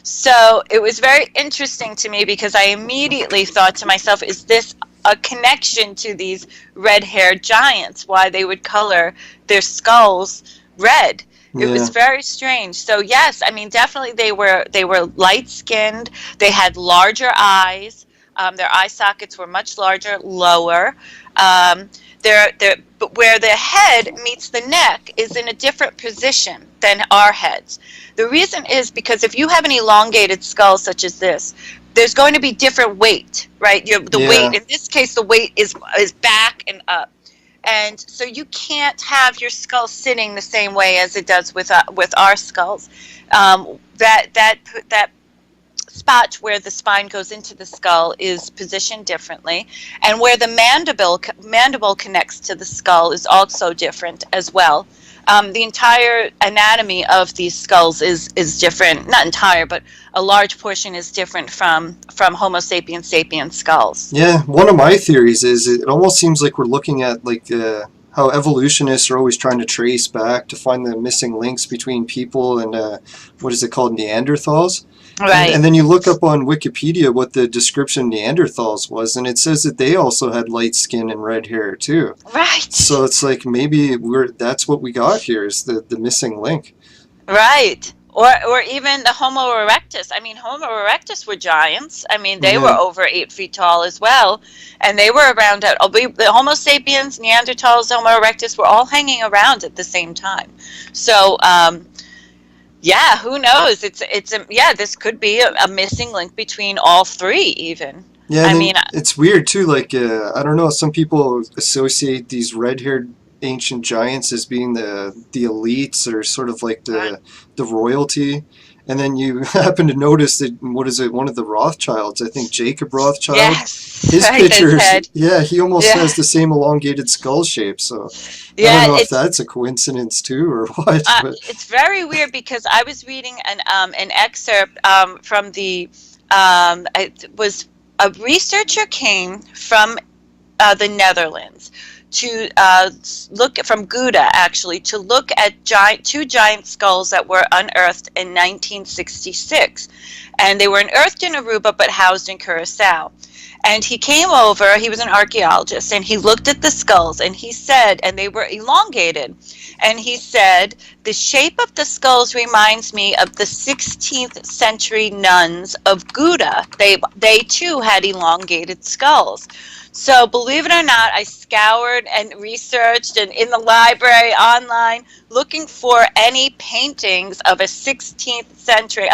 So it was very interesting to me because I immediately thought to myself, is this a connection to these red-haired giants, why they would color their skulls red? It was very strange. So yes, I mean, definitely they were light-skinned. They had larger eyes. Their eye sockets were much larger, lower. But where the head meets the neck is in a different position than our heads. The reason is because if you have an elongated skull such as this, there's going to be different weight, right? Weight, in this case, the weight is back and up. And so you can't have your skull sitting the same way as it does with our skulls. That spot where the spine goes into the skull is positioned differently, and where the mandible connects to the skull is also different as well. The entire anatomy of these skulls is different. Not entire, but a large portion is different from Homo sapiens sapiens skulls. Yeah, one of my theories is it almost seems like we're looking at like how evolutionists are always trying to trace back to find the missing links between people and what is it called, Neanderthals. Right. And then you look up on Wikipedia what the description of Neanderthals was, and it says that they also had light skin and red hair too. Right. So it's like maybe that's what we got here is the missing link. Right. Or even the Homo erectus. I mean, Homo erectus were giants. I mean, they were over 8 feet tall as well, and they were around the Homo sapiens, Neanderthals, Homo erectus were all hanging around at the same time. So. Yeah, who knows? This could be a missing link between all three, even. Yeah, I mean, it's weird too. Like, I don't know. Some people associate these red-haired ancient giants as being the elites or sort of like the royalty. And then you happen to notice that, what is it, one of the Rothschilds, I think Jacob Rothschild, his pictures, he almost has the same elongated skull shape, so I don't know if that's a coincidence too or what. It's very weird because I was reading an excerpt from it was a researcher came from the Netherlands to look from Gouda, actually, to look at two giant skulls that were unearthed in 1966. And they were unearthed in Aruba but housed in Curacao. And he came over, he was an archaeologist, and he looked at the skulls, and he said, and they were elongated, and he said, the shape of the skulls reminds me of the 16th century nuns of Gouda. They too had elongated skulls. So believe it or not, I scoured and researched and in the library, online, looking for any paintings of a 17th century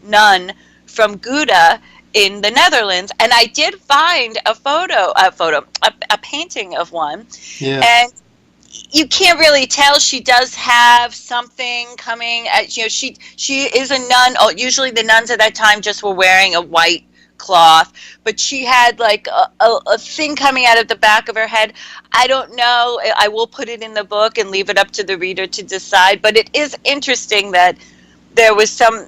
nun from Gouda in the Netherlands. And I did find a painting of one. Yeah. And you can't really tell. She does have something coming. She is a nun. Oh, usually the nuns at that time just were wearing a white cloth, but she had like a thing coming out of the back of her head. I don't know. I will put it in the book and leave it up to the reader to decide, but it is interesting that there was some,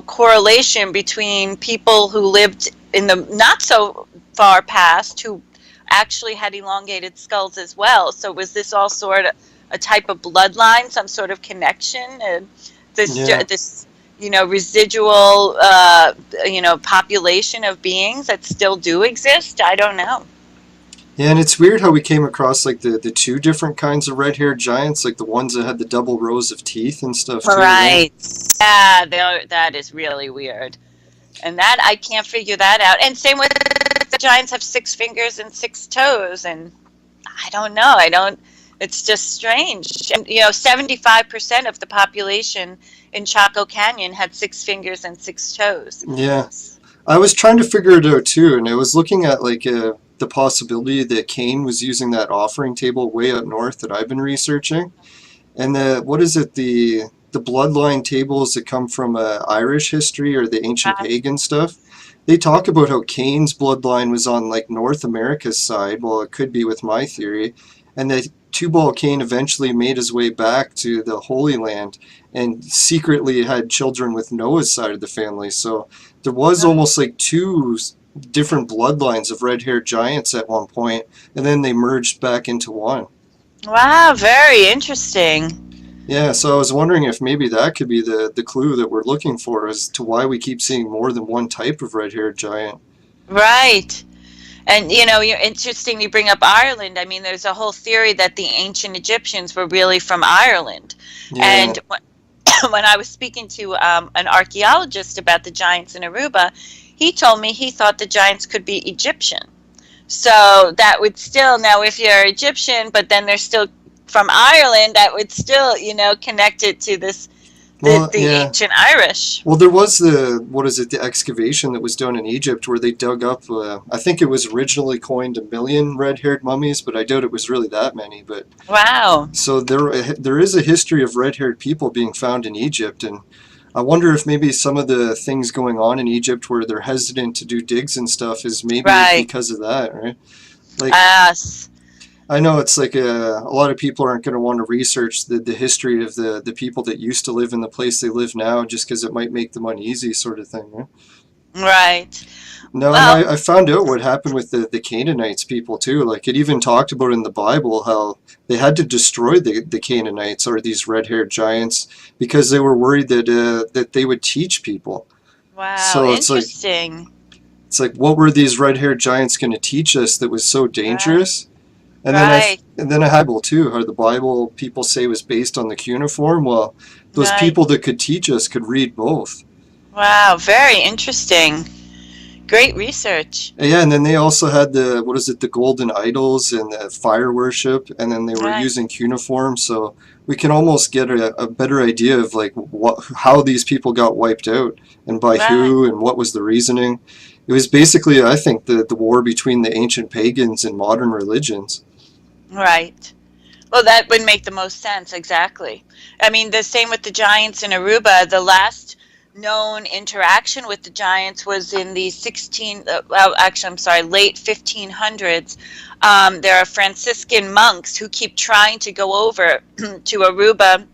correlation between people who lived in the not so far past who actually had elongated skulls as well. So was this all sort of a type of bloodline, some sort of connection? This residual, population of beings that still do exist? I don't know. Yeah, and it's weird how we came across like the two different kinds of red-haired giants, like the ones that had the double rows of teeth and stuff. Right. Yeah, that is really weird. And that, I can't figure that out. And same with the giants have 6 fingers and 6 toes, and I don't know. It's just strange. And, 75% of the population in Chaco Canyon had 6 fingers and 6 toes. Yeah. I was trying to figure it out too, and I was looking at like the possibility that Cain was using that offering table way up north that I've been researching. And the bloodline tables that come from Irish history or the ancient pagan stuff, they talk about how Cain's bloodline was on like North America's side. Well, it could be with my theory. And that Tubal Cain eventually made his way back to the Holy Land and secretly had children with Noah's side of the family. So there was almost like two different bloodlines of red-haired giants at one point, and then they merged back into one. Wow, very interesting. Yeah, so I was wondering if maybe that could be the clue that we're looking for as to why we keep seeing more than one type of red-haired giant. Right. And you're interesting you bring up Ireland. I mean, there's a whole theory that the ancient Egyptians were really from Ireland. Yeah. And when I was speaking to an archaeologist about the giants in Aruba, he told me he thought the giants could be Egyptian. So that would still, now if you're Egyptian, but then they're still from Ireland, that would still, connect it to this, the ancient Irish. Well, there was the excavation that was done in Egypt where they dug up, I think it was originally coined 1 million red-haired mummies, but I doubt it was really that many. But wow. So there is a history of red-haired people being found in Egypt, and I wonder if maybe some of the things going on in Egypt where they're hesitant to do digs and stuff is maybe because of that, right? Like, yes. I know it's like a lot of people aren't going to want to research the history of the people that used to live in the place they live now just because it might make them uneasy, sort of thing, right? Right. No, well, I found out what happened with the Canaanites people too. Like it even talked about in the Bible how they had to destroy the Canaanites or these red-haired giants because they were worried that they would teach people. Wow, so interesting. It's like what were these red-haired giants going to teach us that was so dangerous? Right. And then I had Bible too, how the Bible people say was based on the cuneiform. Well, those people that could teach us could read both. Wow, very interesting. Great research. Yeah, and then they also had the golden idols and the fire worship, and then they were using cuneiform, so we can almost get a better idea of like how these people got wiped out and by who and what was the reasoning. It was basically, I think, the war between the ancient pagans and modern religions. Right. Well, that would make the most sense, exactly. I mean, the same with the giants in Aruba. The last known interaction with the giants was in the late 1500s. There are Franciscan monks who keep trying to go over to Aruba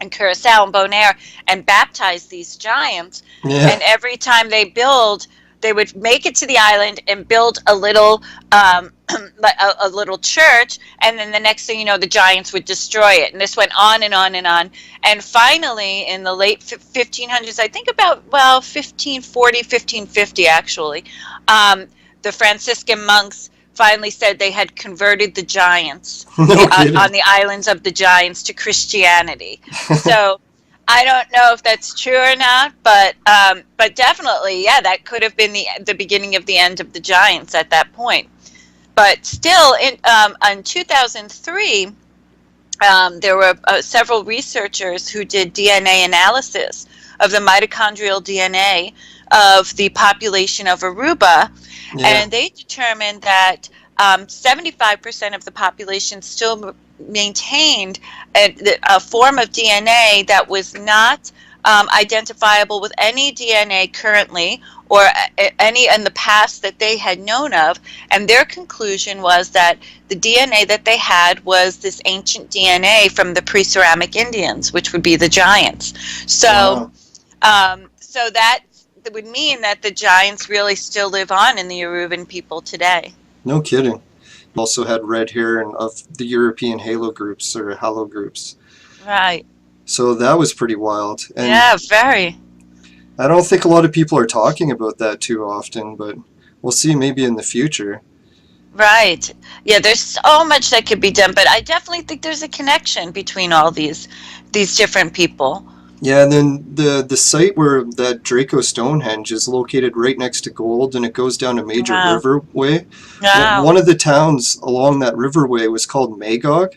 and Curacao and Bonaire and baptize these giants. Yeah. And every time they would make it to the island and build a little a little church, and then the next thing you know, the giants would destroy it. And this went on and on and on. And finally, in the late 1500s, I think about, 1540, 1550 actually, the Franciscan monks finally said they had converted the giants on the islands of the giants to Christianity. So I don't know if that's true or not, but definitely, yeah, that could have been the beginning of the end of the giants at that point. But still, in 2003, there were several researchers who did DNA analysis of the mitochondrial DNA of the population of Aruba, and they determined that 75% of the population still maintained a form of DNA that was not identifiable with any DNA currently or any in the past that they had known of, and their conclusion was that the DNA that they had was this ancient DNA from the pre-ceramic Indians, which would be the giants. So, so that would mean that the giants really still live on in the Aruban people today. No kidding. Also had red hair and of the European halo groups or halo groups. Right. So that was pretty wild. And yeah, very. I don't think a lot of people are talking about that too often, but we'll see maybe in the future. Right. Yeah, there's so much that could be done, but I definitely think there's a connection between all these different people. Yeah, and then the site where that Draco Stonehenge is located right next to Gold, and it goes down a major riverway. Wow. One of the towns along that riverway was called Magog,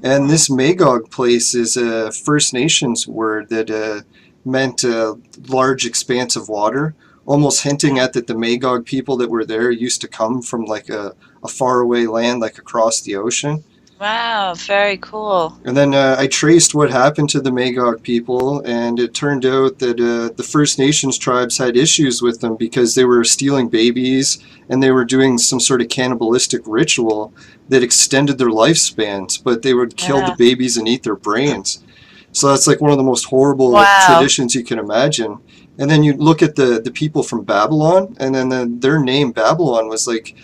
and this Magog place is a First Nations word that meant a large expanse of water, almost hinting at that the Magog people that were there used to come from like a faraway land, like across the ocean. Wow, very cool. And then I traced what happened to the Magog people, and it turned out that the First Nations tribes had issues with them because they were stealing babies and they were doing some sort of cannibalistic ritual that extended their lifespans, but they would kill the babies and eat their brains. So that's like one of the most horrible traditions you can imagine. And then you look at the people from Babylon, and then their name Babylon was like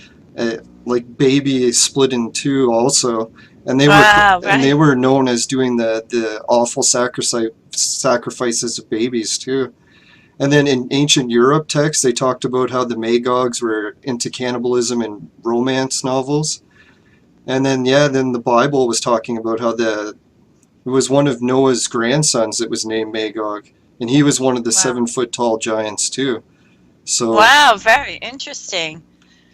baby split in two also, and Wow, they right. were known as doing the awful sacrifices of babies too. And then in ancient Europe texts, they talked about how the Magogs were into cannibalism and romance novels. And then yeah, then the Bible was talking about how it was one of Noah's grandsons that was named Magog, and he was one of the Wow. 7 foot tall giants too. So Wow, very interesting.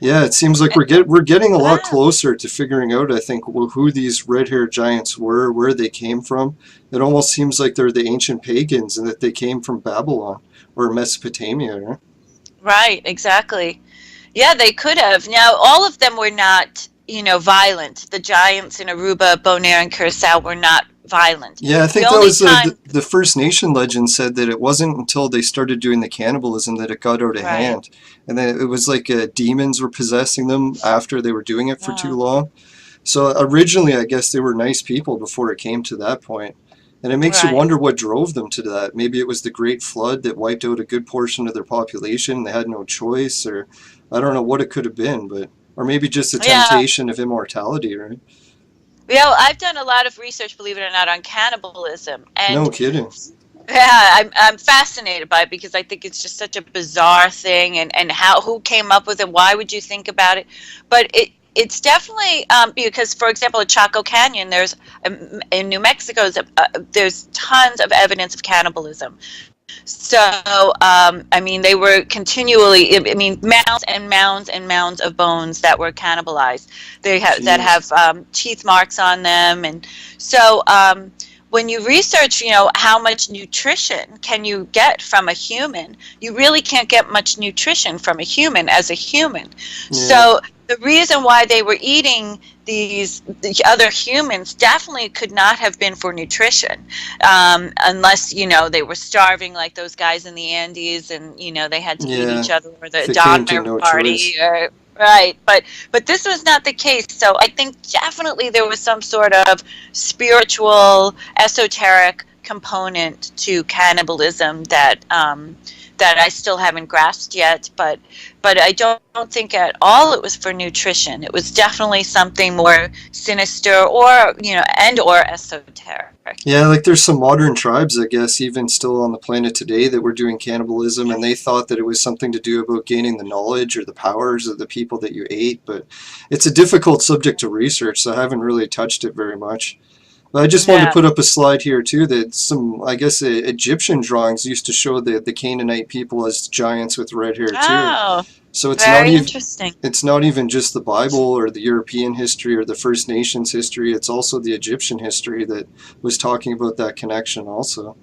yeah, it seems like Eh, we're getting a lot Wow. closer to figuring out, I think, who these red-haired giants were, where they came from. It almost seems like they're the ancient pagans and that they came from Babylon or Mesopotamia, right? Right, exactly. Yeah, they could have. Now, all of them were not, violent. The giants in Aruba, Bonaire, and Curacao were not violent. Yeah, I The think that only was time, the First Nation legend said that it wasn't until they started doing the cannibalism that it got out of right. hand. And then it was like demons were possessing them after they were doing it for too Wow. long. So originally, I guess they were nice people before it came to that point. And it makes you Right. wonder what drove them to that. Maybe it was the Great Flood that wiped out a good portion of their population. They had no choice, or I don't know what it could have been, but or maybe just the Yeah. temptation of immortality, right? Yeah, I've done a lot of research, believe it or not, on cannibalism, No and kidding. yeah, I'm fascinated by it because I think it's just such a bizarre thing, and how who came up with it? Why would you think about it? But it's definitely because, for example, at Chaco Canyon, there's in New Mexico, there's tons of evidence of cannibalism. So, I mean, they were continually, I mean, mounds and mounds and mounds of bones that were cannibalized. They have that Jeez. have teeth marks on them, and so when you research, how much nutrition can you get from a human, you really can't get much nutrition from a human as a human. Yeah. So the reason why they were eating the other humans definitely could not have been for nutrition, unless they were starving like those guys in the Andes, and they had to eat Yeah. each other, or the If it came to Donner no choice. Party, or right. But this was not the case. So I think definitely there was some sort of spiritual, esoteric component to cannibalism that I still haven't grasped yet, but I don't think at all it was for nutrition. It was definitely something more sinister, or or esoteric. Yeah, like there's some modern tribes, I guess, even still on the planet today that were doing cannibalism, and they thought that it was something to do about gaining the knowledge or the powers of the people that you ate. But it's a difficult subject to research, so I haven't really touched it very much. But I just wanted to No. put up a slide here too that some, I guess, Egyptian drawings used to show the Canaanite people as giants with red hair too. Oh, So very interesting. it's not even just the Bible or the European history or the First Nations history. It's also the Egyptian history that was talking about that connection also.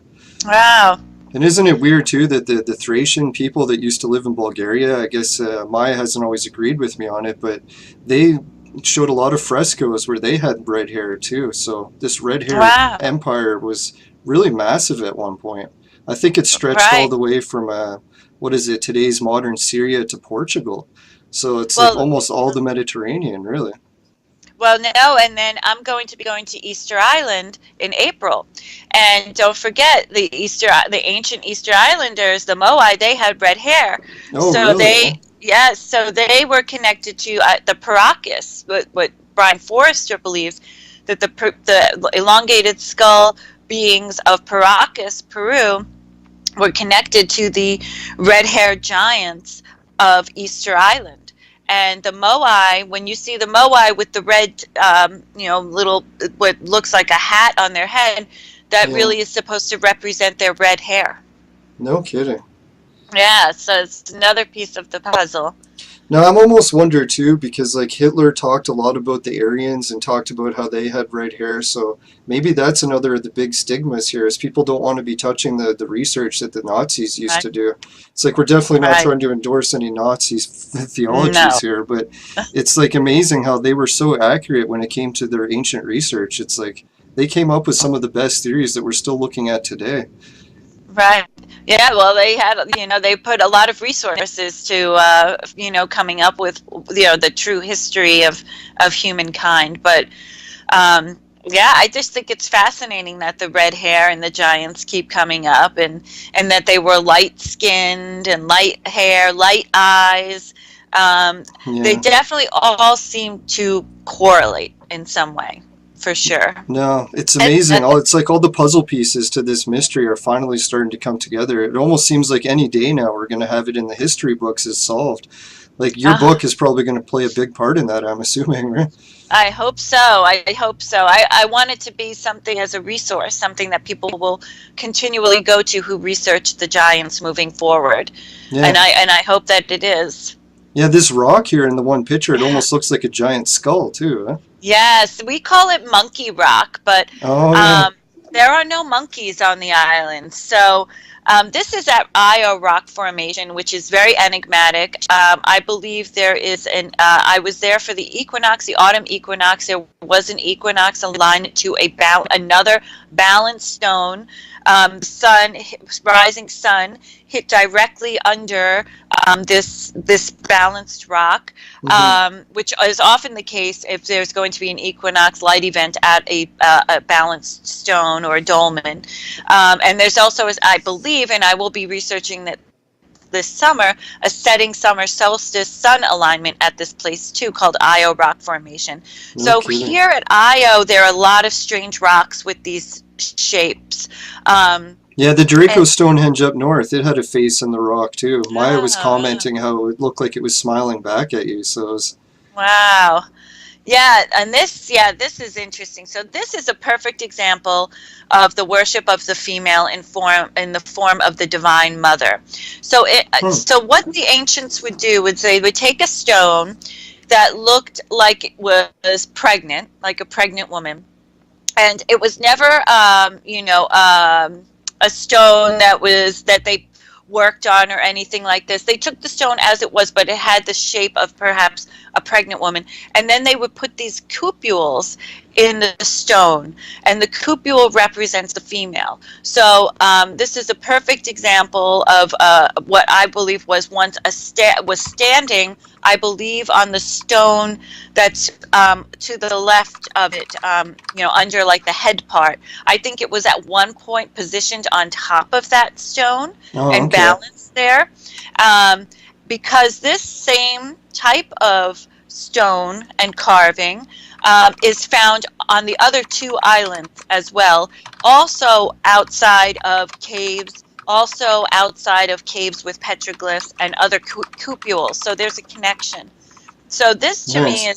Wow. And isn't it weird too that the Thracian people that used to live in Bulgaria, I guess Maya hasn't always agreed with me on it, but they showed a lot of frescoes where they had red hair too. So this red hair Wow. empire was really massive at one point. I think it stretched all Right. the way from what is it, today's modern Syria to Portugal. So it's like Well, almost all the Mediterranean, really. Well, no, and then I'm going to be going to Easter Island in April, and don't forget the ancient Easter Islanders, the Moai. They had red hair, Oh, so really? yes, so they were connected to the Paracas. What Brian Forrester believes, that the elongated skull beings of Paracas, Peru, were connected to the red-haired giants of Easter Island. And the Moai, when you see the Moai with the red, little, what looks like a hat on their head, that Yeah, really is supposed to represent their red hair. no kidding. Yeah, so it's another piece of the puzzle. Now, I'm almost wonder too, because like Hitler talked a lot about the Aryans and talked about how they had red hair. So maybe that's another of the big stigmas here is people don't want to be touching the research that the Nazis used Right. to do. It's like we're definitely not Right. trying to endorse any Nazi theologies No. here, but it's like amazing how they were so accurate when it came to their ancient research. It's like they came up with some of the best theories that we're still looking at today. Right. Yeah, well, they put a lot of resources to, coming up with, the true history of humankind. But, Yeah, I just think it's fascinating that the red hair and the giants keep coming up, and that they were light skinned and light hair, light eyes. They Yeah. definitely all seem to correlate in some way, for sure. No, it's And, amazing. It's like all the puzzle pieces to this mystery are finally starting to come together. It almost seems like any day now we're going to have it in the history books as solved. Like your book is probably going to play a big part in that, I'm assuming, right? I hope so. I hope so. I want it to be something as a resource, something that people will continually go to who research the giants moving forward. Yeah. And I hope that it is. Yeah, this rock here in the one picture, it almost looks like a giant skull too, huh? Yes, we call it monkey rock, but Yeah. there are no monkeys on the island. So this is at Io Rock Formation, which is very enigmatic. I believe there is I was there for the equinox, the autumn equinox. There was an equinox aligned to another balanced stone. Rising sun hit directly under this balanced rock, which is often the case if there's going to be an equinox light event at a balanced stone or a dolmen. And there's also, as I believe, and I will be researching that this summer, a setting summer solstice sun alignment at this place too, called Io Rock Formation. So here at Io, there are a lot of strange rocks with these shapes. Yeah, the Draco Stonehenge up north, it had a face in the rock too. Maya was commenting how it looked like it was smiling back at you. So it was... Wow. Yeah, and this is interesting. So this is a perfect example of the worship of the female in the form of the Divine Mother. So so what the ancients would do was they would take a stone that looked like it was pregnant, like a pregnant woman, and it was never a stone that they worked on or anything like this. They took the stone as it was, but it had the shape of perhaps a pregnant woman. And then they would put these cupules in the stone, and the cupule represents the female. So this is a perfect example of what I believe was once standing, I believe, on the stone that's to the left of it, under like the head part. I think it was at one point positioned on top of that stone and balanced there, because this same type of stone and carving is found on the other two islands as well, also outside of caves, with petroglyphs and other cupules. So there's a connection. So this to me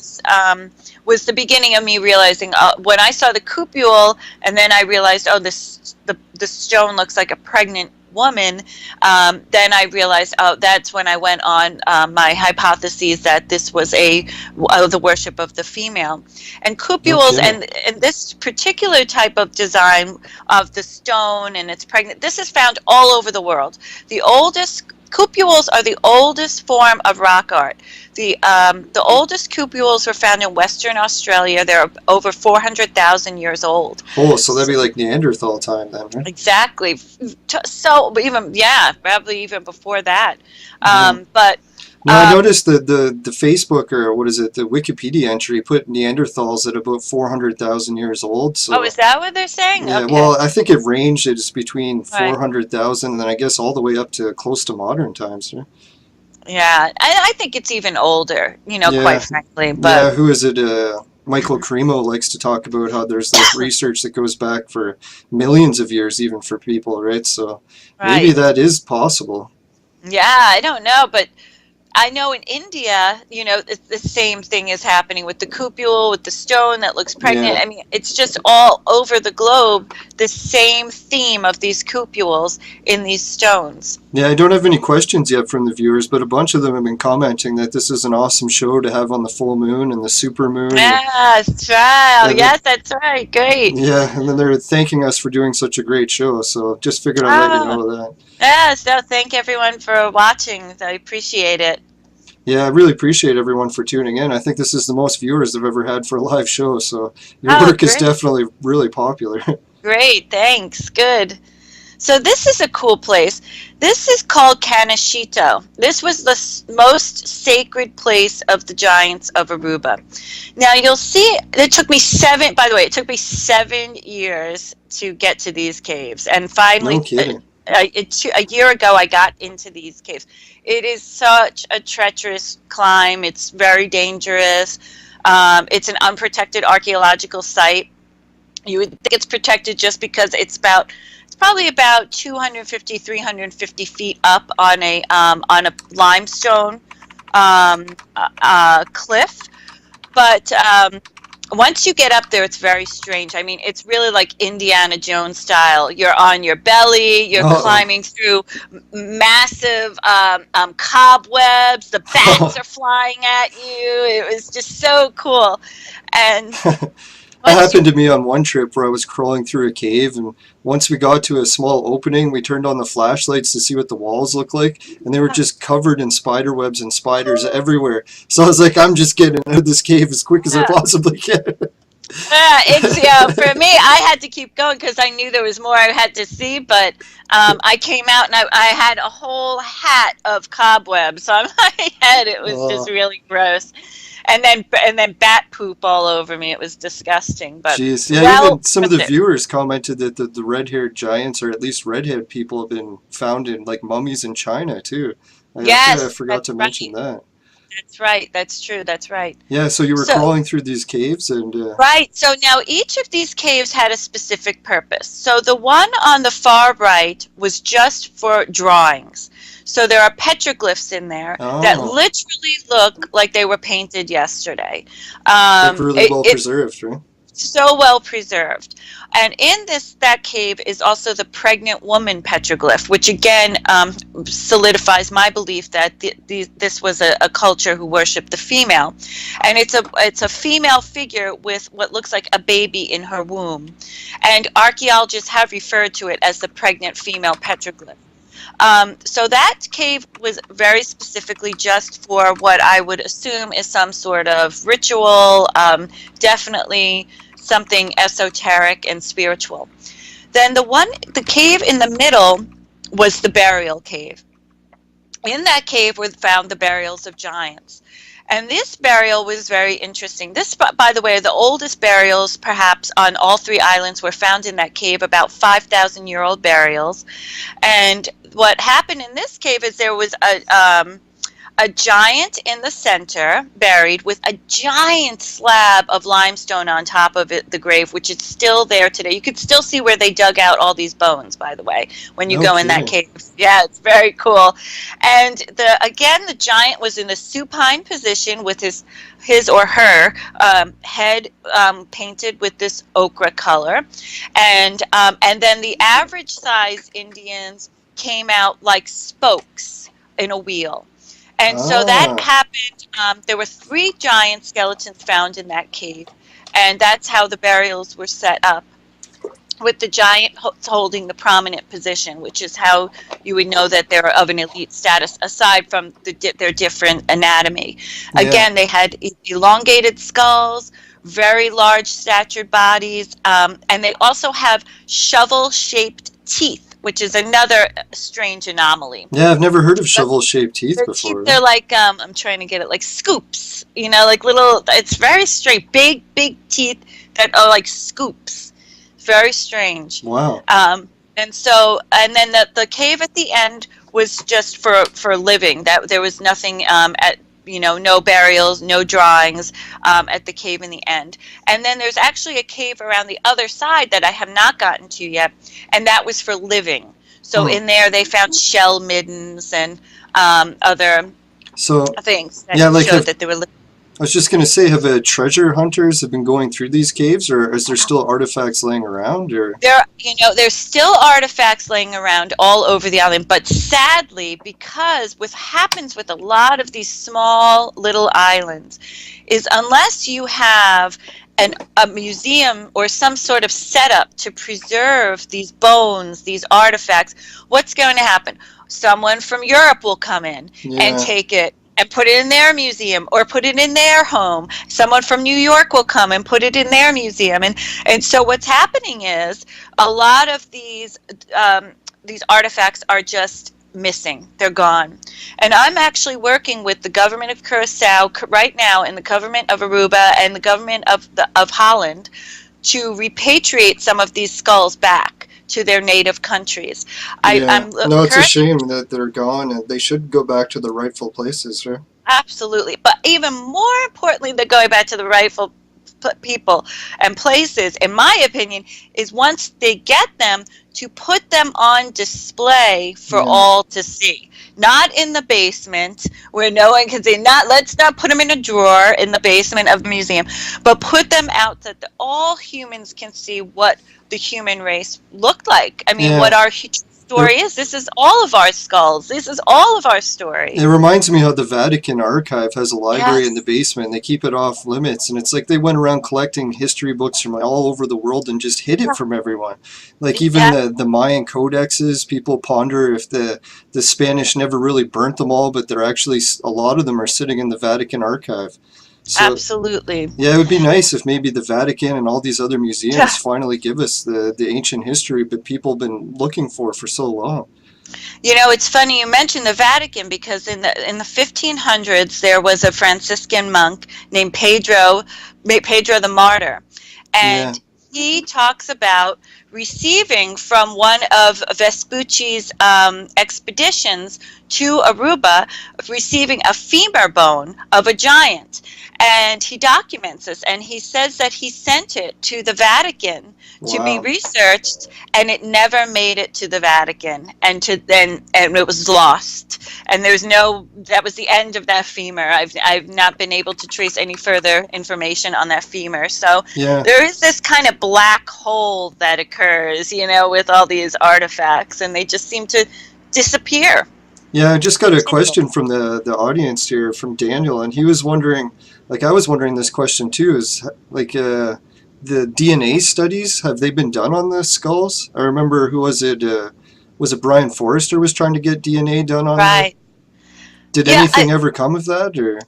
was the beginning of me realizing when I saw the cupule, and then I realized, the stone looks like a pregnant woman. Then I realized, that's when I went on my hypotheses that this was the worship of the female. And cupules and this particular type of design of the stone and it's pregnant, this is found all over the world. Cupules are the oldest form of rock art. The oldest cupules were found in Western Australia. They're over 400,000 years old. Oh, so that'd be like Neanderthal time then, right? Exactly. So probably even before that. But I noticed the Facebook, or what is it, the Wikipedia entry put Neanderthals at about 400,000 years old. So, is that what they're saying? Yeah, okay. Well, I think it ranged between 400,000 and then I guess all the way up to close to modern times. Right? Yeah, I think it's even older, quite frankly. But yeah, who is it? Michael Cremo likes to talk about how there's like research that goes back for millions of years, even for people, right? So maybe that is possible. Yeah, I don't know, but I know in India, it's the same thing is happening with the cupule, with the stone that looks pregnant. Yeah. I mean, it's just all over the globe, the same theme of these cupules in these stones. Yeah, I don't have any questions yet from the viewers, but a bunch of them have been commenting that this is an awesome show to have on the full moon and the super moon. Yeah, that's right. Yes, that's right. Great. Yeah, and then they're thanking us for doing such a great show, so just figured I'd let you know that. Yes, thank everyone for watching. I appreciate it. Yeah, I really appreciate everyone for tuning in. I think this is the most viewers I've ever had for a live show, so your work is definitely really popular. Great, thanks. Good. So this is a cool place. This is called Kaneshito. This was the most sacred place of the Giants of Aruba. Now you'll see, it took me 7 years to get to these caves. And finally, No kidding. a year ago, I got into these caves. It is such a treacherous climb. It's very dangerous. It's an unprotected archaeological site. You would think it's protected just because it's probably about 250, 350 feet up on a limestone cliff. But once you get up there, it's very strange. I mean, it's really like Indiana Jones style. You're on your belly. You're climbing through massive cobwebs. The bats are flying at you. It was just so cool. And that happened to me on one trip where I was crawling through a cave, and once we got to a small opening, we turned on the flashlights to see what the walls looked like, and they were just covered in spider webs and spiders everywhere. So I was like, I'm just getting out of this cave as quick as I possibly can. It's for me, I had to keep going because I knew there was more I had to see, but I came out and I had a whole hat of cobwebs on my head. It was just really gross. And then bat poop all over me. It was disgusting. But jeez, yeah, even some of the viewers commented that the red-haired giants, or at least redhead people, have been found in like mummies in China too. Yes, I forgot to mention that. That's right. That's true. That's right. Yeah, so you were crawling through these caves and... Right. So now each of these caves had a specific purpose. So the one on the far right was just for drawings. So there are petroglyphs in there that literally look like they were painted yesterday. Like really well preserved, right? So well preserved. And in that cave is also the pregnant woman petroglyph, which again solidifies my belief that this was a culture who worshipped the female. And it's a female figure with what looks like a baby in her womb. And archaeologists have referred to it as the pregnant female petroglyph. So that cave was very specifically just for what I would assume is some sort of ritual, definitely something esoteric and spiritual. Then the cave in the middle was the burial cave. In that cave were found the burials of giants. And this burial was very interesting. This, by the way, the oldest burials perhaps on all three islands were found in that cave, about 5,000-year-old burials. And what happened in this cave is there was a giant in the center buried with a giant slab of limestone on top of it, the grave, which is still there today. You could still see where they dug out all these bones, by the way, when you go in that cave. Yeah, it's very cool. And the giant was in a supine position with his or her head painted with this ochre color. And then the average size Indians came out like spokes in a wheel. And so that happened. There were 3 giant skeletons found in that cave, and that's how the burials were set up, with the giant holding the prominent position, which is how you would know that they're of an elite status, aside from their different anatomy. Yeah. Again, they had elongated skulls, very large statured bodies, and they also have shovel-shaped teeth, which is another strange anomaly. Yeah, I've never heard of shovel-shaped teeth before. They're like, I'm trying to get it, like scoops, like little, it's very strange, big teeth that are like scoops. Very strange. Wow. And then the cave at the end was just for living. That there was nothing no burials, no drawings at the cave in the end. And then there's actually a cave around the other side that I have not gotten to yet, and that was for living. So in there they found shell middens and other things that showed that they were living. I was just going to say, have treasure hunters have been going through these caves, or is there still artifacts laying around? Or there's still artifacts laying around all over the island, but sadly, because what happens with a lot of these small little islands is unless you have a museum or some sort of setup to preserve these bones, these artifacts, what's going to happen? Someone from Europe will come in and take it and put it in their museum or put it in their home. Someone from New York will come and put it in their museum. And so what's happening is a lot of these artifacts are just missing. They're gone. And I'm actually working with the government of Curacao right now, and the government of Aruba, and the government of Holland, to repatriate some of these skulls back to their native countries. Yeah. I'm No, it's a currently. shame that they're gone, and they should go back to the rightful places, right? Absolutely. But even more importantly than going back to the rightful people and places, in my opinion, is once they get them, to put them on display for Yeah. all to see. Not in the basement where no one can see. Let's not put them in a drawer in the basement of the museum, but put them out so that all humans can see what the human race looked like. I mean, what Yeah. our story is. This is all of our skulls. This is all of our story. It reminds me how the Vatican archive has a library in the Yes. basement, and they keep it off limits, and it's like they went around collecting history books from all over the world and just hid it from everyone. Like even Yeah, the Mayan codexes, people ponder if the Spanish never really burnt them all, but they're actually, a lot of them are sitting in the Vatican archive. So absolutely. yeah, it would be nice if maybe the Vatican and all these other museums finally give us the ancient history, but people have been looking for so long. You know, it's funny you mentioned the Vatican, because in the 1500s there was a Franciscan monk named Pedro the Martyr, Yeah. and he talks about receiving from one of Vespucci's expeditions to Aruba, receiving a femur bone of a giant. And he documents this, and he says that he sent it to the Vatican to be Wow. researched, and it never made it to the Vatican, and it was lost. And that was the end of that femur. I've not been able to trace any further information on that femur. So Yeah. there is this kind of black hole that occurs, with all these artifacts, and they just seem to disappear. Yeah, I just got a question from the audience here from Daniel, and he was wondering, like I was wondering this question too, is like the DNA studies, have they been done on the skulls? I remember, who was it? Was it Brian Forrester was trying to get DNA done on there? Right. Did Yeah, anything ever come of that, or?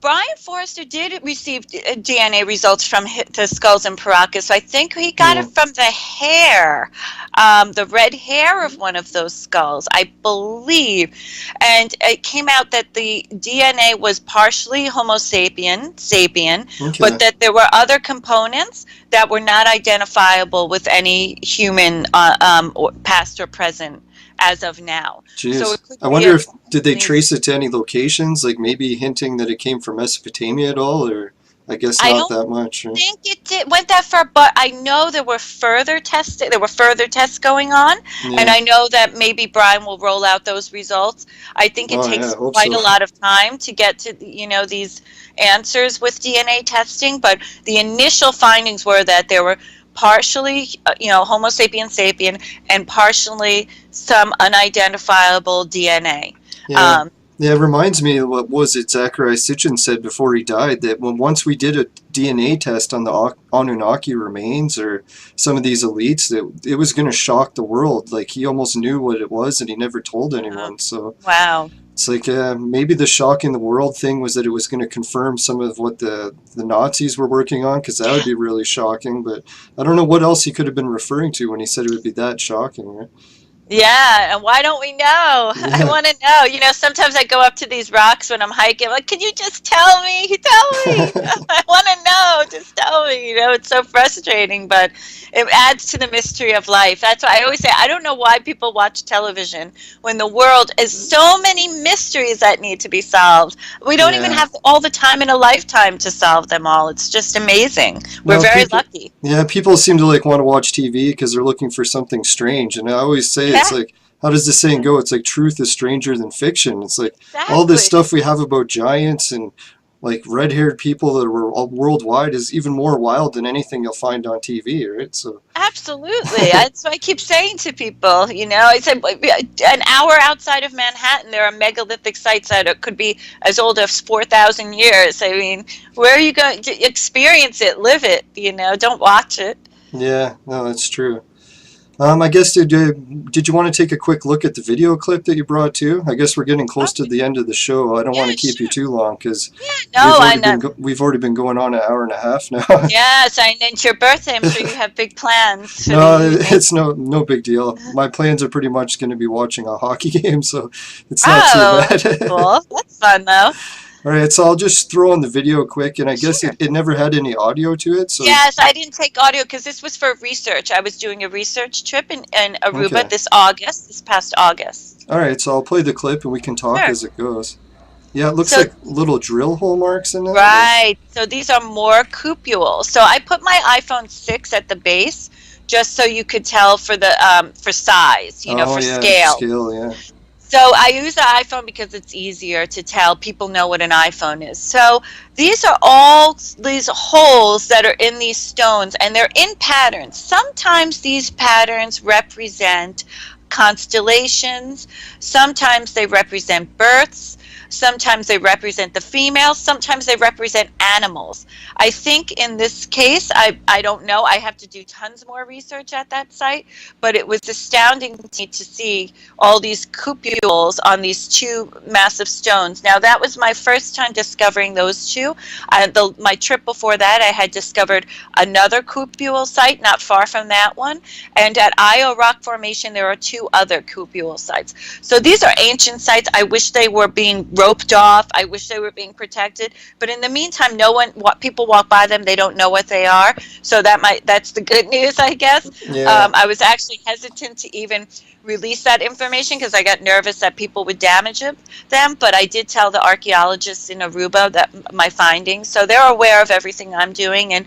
Brian Forrester did receive DNA results from the skulls in Paracas. So I think he got Yeah. it from the hair, the red hair of one of those skulls, I believe. And it came out that the DNA was partially Homo sapien, Okay. but that there were other components that were not identifiable with any human, or past or present, as of now. Jeez. So it could I be wonder if did they trace it to any locations, like maybe hinting that it came from Mesopotamia at all, or I guess I not don't that much. Right? think it went that far, but I know there were further tests going on, and Yeah. I know that maybe Brian will roll out those results. I think it Oh, yeah, takes I hope quite so. a lot of time to get to these answers with DNA testing, but the initial findings were that there were partially Homo sapien and partially some unidentifiable DNA. Yeah. Yeah, it reminds me of what was it Zachariah Sitchin said before he died, that once we did a DNA test on the Anunnaki remains or some of these elites, that it was going to shock the world. Like, he almost knew what it was and he never told anyone. So Wow. it's like maybe the shocking the world thing was that it was going to confirm some of what the Nazis were working on, because that would be really shocking. But I don't know what else he could have been referring to when he said it would be that shocking, right? Yeah, and why don't we know? I Yeah. want to know. Sometimes I go up to these rocks when I'm hiking. I'm like, can you just tell me? Tell me. I want to know. Just tell me. It's so frustrating, but it adds to the mystery of life. That's why I always say, I don't know why people watch television when the world is so many mysteries that need to be solved. We don't even Yeah. have all the time in a lifetime to solve them all. It's just amazing. We're No, very people, lucky. yeah, people seem to like want to watch TV because they're looking for something strange. And I always say, it's Yeah, like, how does the saying go? It's like truth is stranger than fiction. It's like all this exactly. stuff we have about giants and like red-haired people that were all worldwide is even more wild than anything you'll find on TV, right? So Absolutely. That's what I keep saying to people. I said an hour outside of Manhattan, there are megalithic sites that could be as old as 4,000 years. I mean, where are you going to experience it, live it, don't watch it. yeah, no, that's true. I guess did you want to take a quick look at the video clip that you brought too? I guess we're getting close to Oh, the end of the show. I don't yeah, want to keep you sure. too long because Yeah, no, I know. we've already been going on an hour and a half now. Yes, and it's your birthday. I'm sure you have big plans for the No, evening. it's no big deal. My plans are pretty much going to be watching a hockey game, so it's not too Oh, bad. cool. That's fun, though. All right, so I'll just throw in the video quick, and I guess Sure. it never had any audio to it, so Yes, I didn't take audio because this was for research. I was doing a research trip in Aruba okay. this past August. All right, so I'll play the clip and we can talk Sure. as it goes. Yeah, it looks So, like little drill hole marks in it. Or, right. So these are more cupules. So I put my iPhone 6 at the base just so you could tell for the for size, oh for yeah, scale. scale, yeah. So I use the iPhone because it's easier to tell. People know what an iPhone is. So these are all these holes that are in these stones, and they're in patterns. Sometimes these patterns represent constellations. Sometimes they represent births. Sometimes they represent the females. Sometimes they represent animals. I think in this case, I don't know. I have to do tons more research at that site, but it was astounding to me to see all these cupules on these two massive stones. Now, that was my first time discovering those two. My trip before that, I had discovered another cupule site not far from that one. And at Io Rock Formation, there are two other cupule sites. So these are ancient sites. I wish they were being roped off. I wish they were being protected. But in the meantime, people walk by them. They don't know what they are. So that's the good news, I guess. Yeah. I was actually hesitant to even release that information because I got nervous that people would damage them. But I did tell the archaeologists in Aruba that my findings. So they're aware of everything I'm doing. And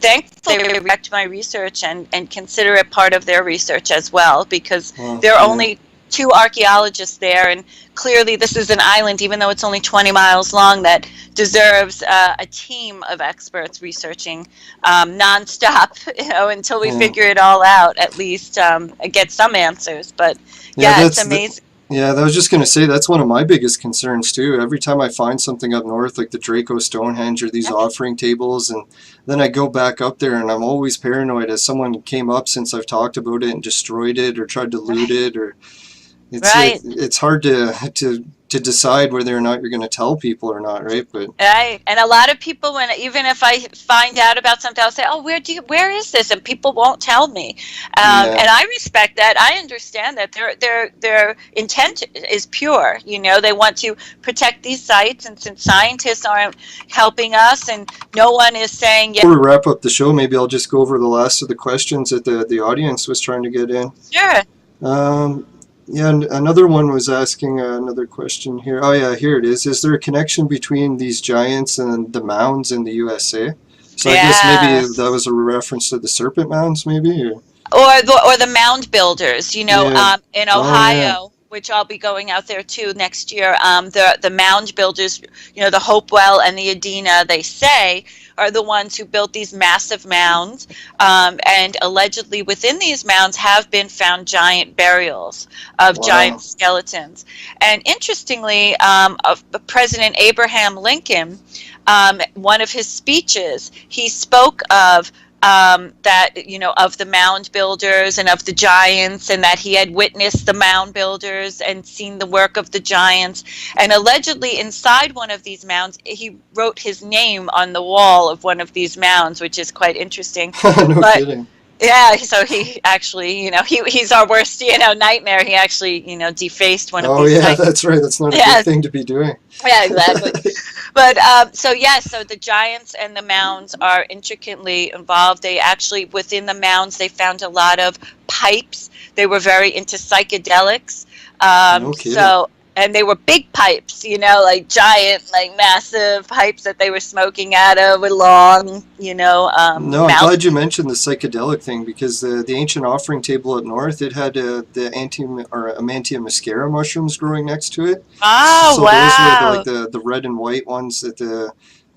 thankfully, they respect my research and consider it part of their research as well, because there are Yeah. only two archaeologists there, and clearly this is an island, even though it's only 20 miles long, that deserves a team of experts researching nonstop, until we Yeah. figure it all out, at least get some answers. But Yeah, yeah, it's amazing. yeah, I was just gonna say that's one of my biggest concerns too. Every time I find something up north, like the Draco Stonehenge or these offering tables, and then I go back up there, and I'm always paranoid as someone came up since I've talked about it and destroyed it or tried to loot Right. it, or Right. it's hard to decide whether or not you're going to tell people or not, right? But Right, and a lot of people, even if I find out about something, I'll say, "Oh, where is this?" And people won't tell me, yeah, and I respect that. I understand that their intent is pure. They want to protect these sites, and since scientists aren't helping us, and no one is saying, "Yeah, before we wrap up the show, maybe I'll just go over the last of the questions that the audience was trying to get in. sure." Um, yeah, another one was asking another question here. Oh yeah, here it is. Is there a connection between these giants and the mounds in the USA? So I guess maybe that Yes. was a reference to the serpent mounds, maybe. Or, Or the mound builders, yeah. in Oh yeah. Ohio, which I'll be going out there too next year. The mound builders, the Hopewell and the Adena, they say, are the ones who built these massive mounds, and allegedly within these mounds have been found giant burials of giant Wow. skeletons. And interestingly, of President Abraham Lincoln, one of his speeches, he spoke of that, of the mound builders and of the giants, and that he had witnessed the mound builders and seen the work of the giants. And allegedly inside one of these mounds, he wrote his name on the wall of one of these mounds, which is quite interesting. No But kidding. yeah, so he actually, he's our worst, nightmare. He actually, defaced one of Oh these yeah, sites. that's right. That's not a Yeah, good thing to be doing. yeah, exactly. But so yes, so the giants and the mounds are intricately involved. They actually, within the mounds, they found a lot of pipes. They were very into psychedelics. No kidding. And they were big pipes, like giant, like massive pipes that they were smoking out of with long, No, I'm mouth. glad you mentioned the psychedelic thing because the ancient offering table up north, it had the Amantia muscaria mushrooms growing next to it. Oh, So those were wow. the red and white ones that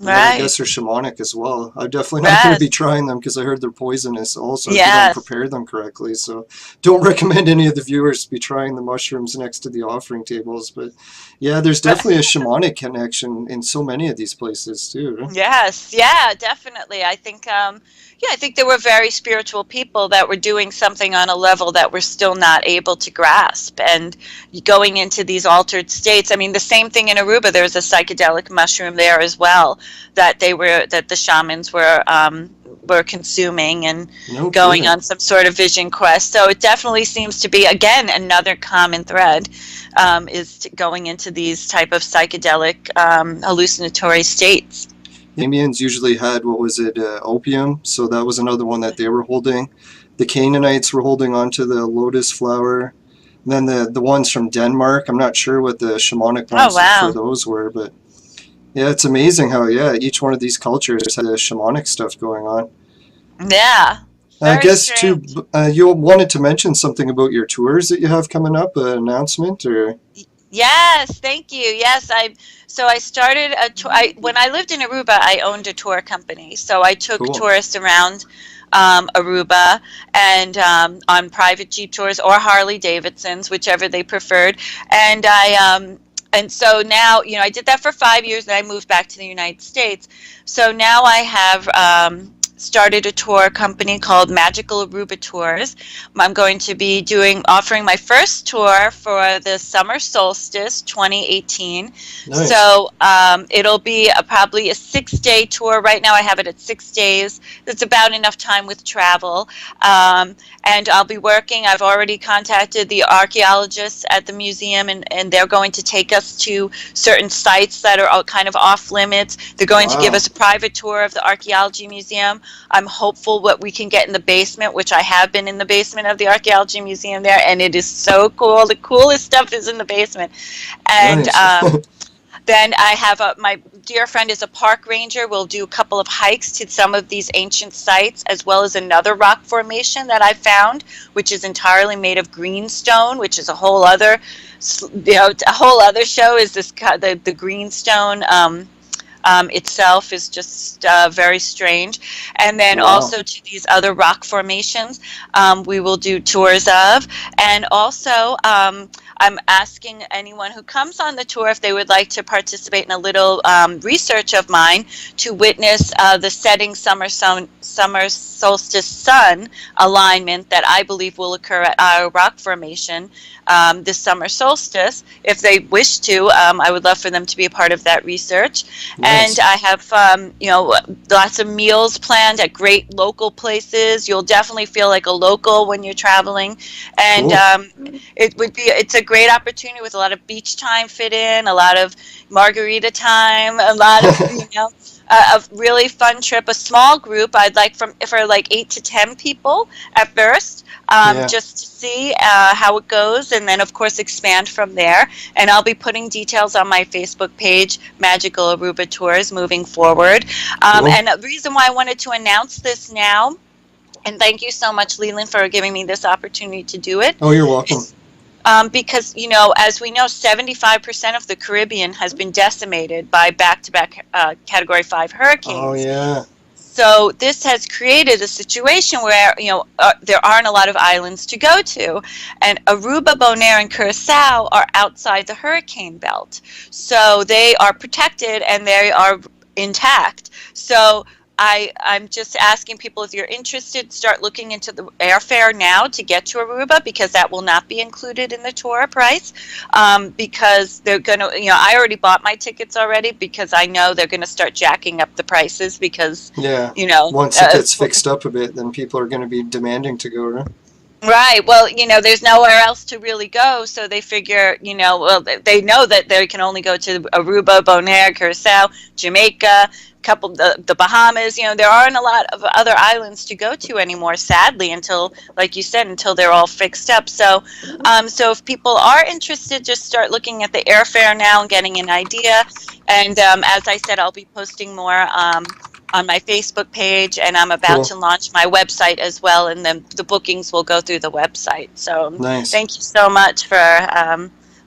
And then I Right. guess they're shamanic as well. I'm definitely not going to be Yes. trying them because I heard they're poisonous also if you don't Yes. prepare them correctly. So don't recommend any of the viewers to be trying the mushrooms next to the offering tables. But yeah, there's definitely a shamanic connection in so many of these places too. Right? Yes, yeah, definitely. I think, yeah, I think there were very spiritual people that were doing something on a level that we're still not able to grasp, and going into these altered states. I mean, the same thing in Aruba. There's a psychedelic mushroom there as well that the shamans were consuming and No going kidding. on some sort of vision quest. So it definitely seems to be, again, another common thread, going into these type of psychedelic hallucinatory states. Indians usually had, what was it, opium, so that was another one that they were holding. The Canaanites were holding on to the lotus flower. And then the ones from Denmark, I'm not sure what the shamanic Oh, ones for wow. those were, but yeah, it's amazing how, yeah, each one of these cultures had the shamanic stuff going on. Yeah. I Very guess, too, strange. you wanted to mention something about your tours that you have coming up, an announcement, or? Yes, thank you. Yes, I started a tour. When I lived in Aruba, I owned a tour company. So I took Cool. tourists around Aruba, and on private Jeep tours or Harley Davidsons, whichever they preferred. And so now, I did that for 5 years, and I moved back to the United States. So now I have started a tour company called Magical Aruba Tours. I'm going to be offering my first tour for the summer solstice 2018. Nice. So it'll be probably a 6-day tour. Right now I have it at 6 days. That's about enough time with travel. And I'll be working. I've already contacted the archaeologists at the museum, and they're going to take us to certain sites that are kind of off limits. They're going to give Wow. us a private tour of the archaeology museum. I'm hopeful what we can get in the basement, which I have been in the basement of the archaeology museum there, and it is so cool. The coolest stuff is in the basement. And Nice. then I have my dear friend is a park ranger. We'll do a couple of hikes to some of these ancient sites, as well as another rock formation that I found, which is entirely made of greenstone, which is a whole other, a whole other show. Is this the greenstone? Itself is just very strange. And then Wow. also to these other rock formations we will do tours of. And also I'm asking anyone who comes on the tour if they would like to participate in a little research of mine to witness the setting summer solstice sun alignment that I believe will occur at our rock formation this summer solstice. If they wish to, I would love for them to be a part of that research. Nice. And I have, lots of meals planned at great local places. You'll definitely feel like a local when you're traveling. And Cool. it's a great opportunity with a lot of beach time fit in, a lot of margarita time, a lot of, a really fun trip, a small group. I'd like for like 8 to 10 people at first, Yeah. just to see how it goes, and then of course expand from there. And I'll be putting details on my Facebook page, Magical Aruba Tours, moving forward. Cool. And the reason why I wanted to announce this now, and thank you so much, Leland, for giving me this opportunity to do it. Oh, you're welcome. Because, as we know, 75% of the Caribbean has been decimated by back-to-back Category 5 hurricanes. Oh, yeah. So this has created a situation where, there aren't a lot of islands to go to. And Aruba, Bonaire, and Curacao are outside the hurricane belt. So they are protected and they are intact. So I'm just asking people, if you're interested, start looking into the airfare now to get to Aruba, because that will not be included in the tour price, because they're going to, I already bought my tickets already, because I know they're going to start jacking up the prices because, Yeah. Once it gets fixed up a bit, then people are going to be demanding to go, right? Right. Well, there's nowhere else to really go, so they figure, they know that they can only go to Aruba, Bonaire, Curacao, Jamaica, couple the Bahamas. There aren't a lot of other islands to go to anymore, sadly, until, like you said, until they're all fixed up. So if people are interested, just start looking at the airfare now and getting an idea. And as I said, I'll be posting more on my Facebook page, and I'm about Cool. to launch my website as well, and then the bookings will go through the website. So Nice. thank you so much for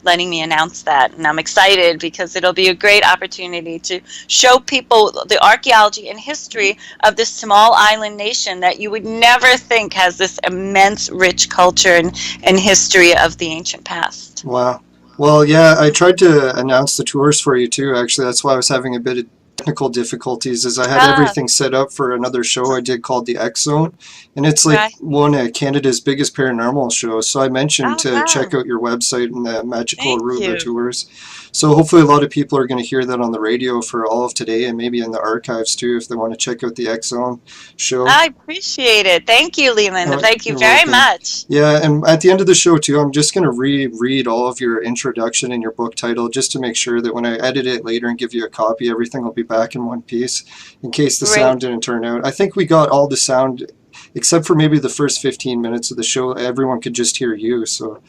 letting me announce that. And I'm excited because it'll be a great opportunity to show people the archaeology and history of this small island nation that you would never think has this immense, rich culture and history of the ancient past. Wow. Well, yeah, I tried to announce the tours for you too, actually. That's why I was having a bit of technical difficulties, is I had everything set up for another show I did called the X Zone, and it's like one of Canada's biggest paranormal shows. So I mentioned to check out your website and the Magical Aruba tours. So hopefully a lot of people are going to hear that on the radio for all of today, and maybe in the archives too if they want to check out the X Zone show. I appreciate it. Thank you, Leland. Thank you very much. Yeah, and at the end of the show too, I'm just going to reread all of your introduction and your book title just to make sure that when I edit it later and give you a copy, everything will be back in one piece in case the sound didn't turn out. I think we got all the sound except for maybe the first 15 minutes of the show. Everyone could just hear you, so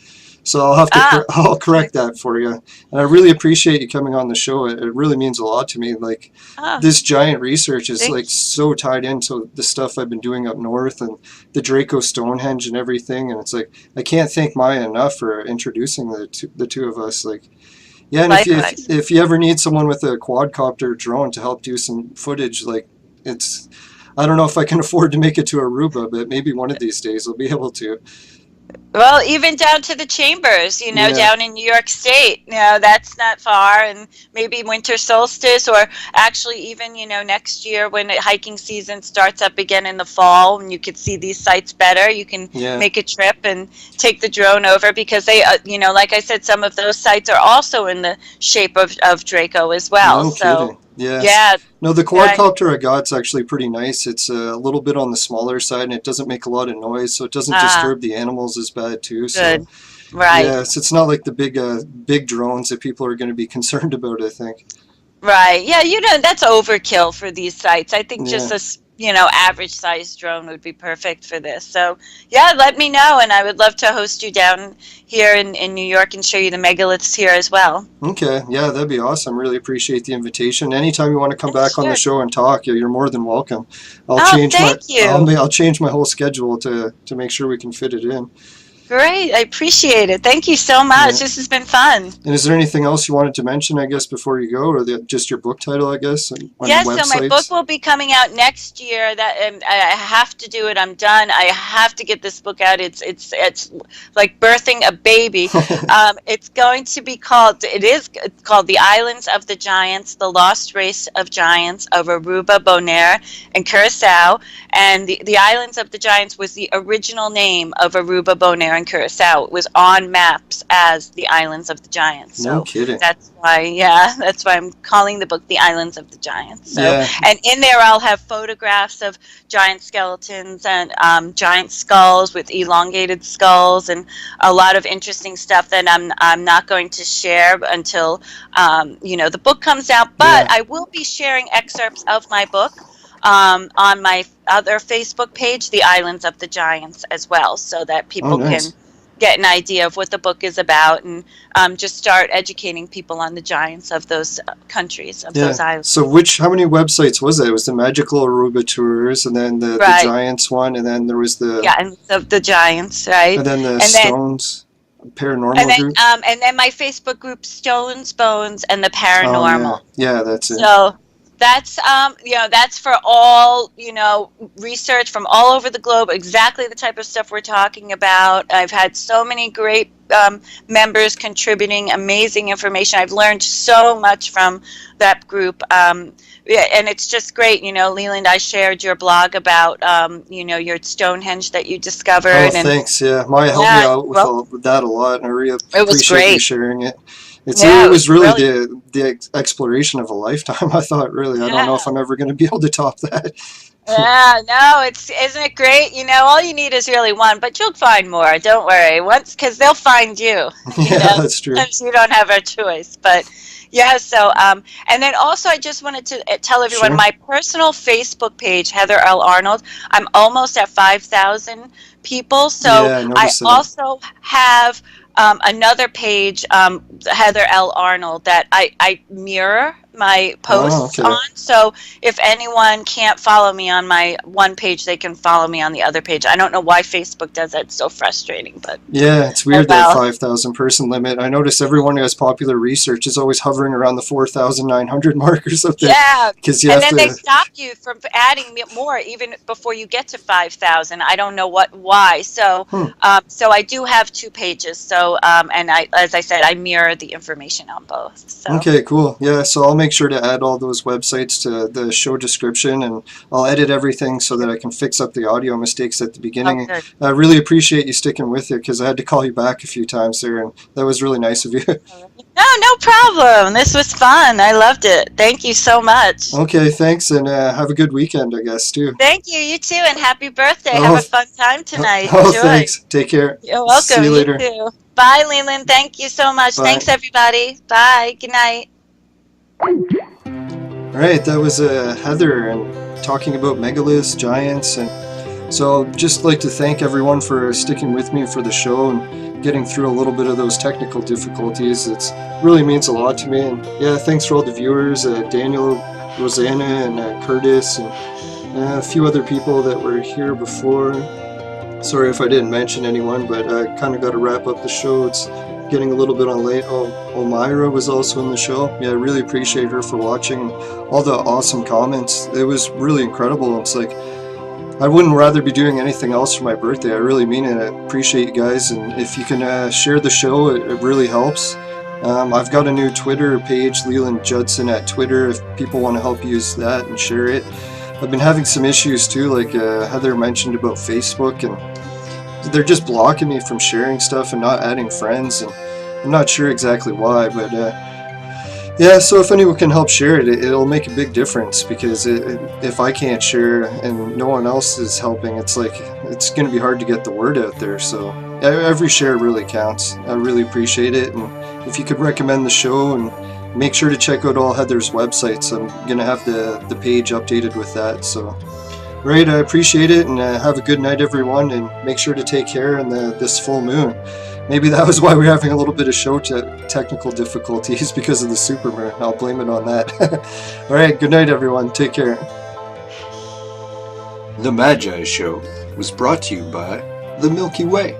I'll have to I'll correct that for you. And I really appreciate you coming on the show. It really means a lot to me. Like this giant research is like so tied into the stuff I've been doing up north and the Draco Stonehenge and everything. And it's like I can't thank Maya enough for introducing the two of us. Like, yeah, and if you ever need someone with a quadcopter drone to help do some footage, like I don't know if I can afford to make it to Aruba, but maybe one of these days I'll be able to. Well, even down to the chambers, down in New York State, that's not far, and maybe winter solstice, or actually even, next year when hiking season starts up again in the fall, and you could see these sites better, you can make a trip and take the drone over, because they, like I said, some of those sites are also in the shape of Draco as well. No kidding. Yeah. No, the quadcopter I got's actually pretty nice. It's a little bit on the smaller side, and it doesn't make a lot of noise, so it doesn't disturb the animals as bad too. So, right. Yeah, so it's not like the big drones that people are going to be concerned about, I think. Right. Yeah, that's overkill for these sites. I think just a average sized drone would be perfect for this. So yeah, let me know, and I would love to host you down here in New York and show you the megaliths here as well. Okay, yeah, that'd be awesome. Really appreciate the invitation. Anytime you want to come back on the show and talk, you're more than welcome. I'll change my whole schedule to make sure we can fit it in. Great. I appreciate it. Thank you so much. Yeah. This has been fun. And is there anything else you wanted to mention, I guess, before you go, or just your book title, I guess? Yes, so my book will be coming out next year. That I have to do it. I'm done. I have to get this book out. It's like birthing a baby. It's going to be called, it's called The Islands of the Giants, The Lost Race of Giants of Aruba, Bonaire, and Curacao. And the Islands of the Giants was the original name of Aruba, Bonaire, and Curacao. It was on maps as the Islands of the Giants. No kidding. That's why I'm calling the book The Islands of the Giants. So, and in there I'll have photographs of giant skeletons and giant skulls with elongated skulls, and a lot of interesting stuff that I'm not going to share until the book comes out. But I will be sharing excerpts of my book on my other Facebook page, The Islands of the Giants, as well, so that people can get an idea of what the book is about, and just start educating people on the giants of those countries, of those islands. So how many websites was it? It was the Magical Aruba Tours, and then the Giants one, and then there was the... Yeah, and the Giants, right? And then the Stones Paranormal group. And then my Facebook group, Stones, Bones, and the Paranormal. Oh, yeah, that's it. So... that's for all, research from all over the globe, exactly the type of stuff we're talking about. I've had so many great members contributing amazing information. I've learned so much from that group. And it's just great. Leland, I shared your blog about, your Stonehenge that you discovered. Oh, thanks. Yeah. Maya helped me out with that a lot, and I really appreciate you sharing it. It was really the exploration of a lifetime, I thought, really. I don't know if I'm ever going to be able to top that. Yeah, no, isn't it great? All you need is really one, but you'll find more. Don't worry. Because they'll find you. That's true. Sometimes you don't have a choice, but... Yeah, so, and then also I just wanted to tell everyone, my personal Facebook page, Heather L. Arnold, I'm almost at 5,000 people. So Yeah, I I noticed that. also have another page, Heather L. Arnold, that I mirror my Oh, posts okay. on. So if anyone can't follow me on my one page, they can follow me on the other page. I don't know why Facebook does that. It's so frustrating, but Yeah, it's oh weird that well. 5,000 person limit. I notice everyone who has popular research is always hovering around the 4,900 mark or something Yeah, because you and have then they to. stop you from adding more even before you get to 5,000. I don't know why. So, Hmm. so I do have two pages. So, and as I said, I mirror the information on both. So, Okay, cool. Yeah, so I'll make sure to add all those websites to the show description and I'll edit everything so that I can fix up the audio mistakes at the oh, beginning. good. I really appreciate you sticking with it because I had to call you back a few times there and that was really nice of you. No, no problem. This was fun. I loved it. Thank you so much. Okay, thanks and have a good weekend, I guess, too. Thank you. You too, and happy birthday. Have Oh, a fun time tonight. oh, Enjoy. thanks. Take care. You're See welcome. you You later. too. Bye, Leland. Thank you so much. Bye. Thanks, everybody. Bye. Good night. All right, that was Heather and talking about Megaliths, Giants, and so I'd just like to thank everyone for sticking with me for the show and getting through a little bit of those technical difficulties. It really means a lot to me, and yeah, thanks for all the viewers, Daniel, Rosanna, and Curtis, and a few other people that were here before. Sorry if I didn't mention anyone, but I kind of got to wrap up the show. It's getting a little bit on late. Oh, Omira was also in the show. Yeah, I really appreciate her for watching. All the awesome comments. It was really incredible. It's like, I wouldn't rather be doing anything else for my birthday. I really mean it. I appreciate you guys. And if you can share the show, it really helps. I've got a new Twitter page, Leland Judson at Twitter, if people want to help use that and share it. I've been having some issues too, like Heather mentioned about Facebook, and they're just blocking me from sharing stuff and not adding friends, and I'm not sure exactly why, but yeah, so if anyone can help share it, it'll make a big difference, because if I can't share and no one else is helping, it's like, it's going to be hard to get the word out there, so every share really counts. I really appreciate it, and if you could recommend the show, and make sure to check out all Heather's websites. I'm going to have the page updated with that, so right, I appreciate it, and have a good night, everyone, and make sure to take care in this full moon. Maybe that was why we're having a little bit of show technical difficulties, because of the supermoon. I'll blame it on that. All right, good night, everyone. Take care. The Magi Show was brought to you by the Milky Way.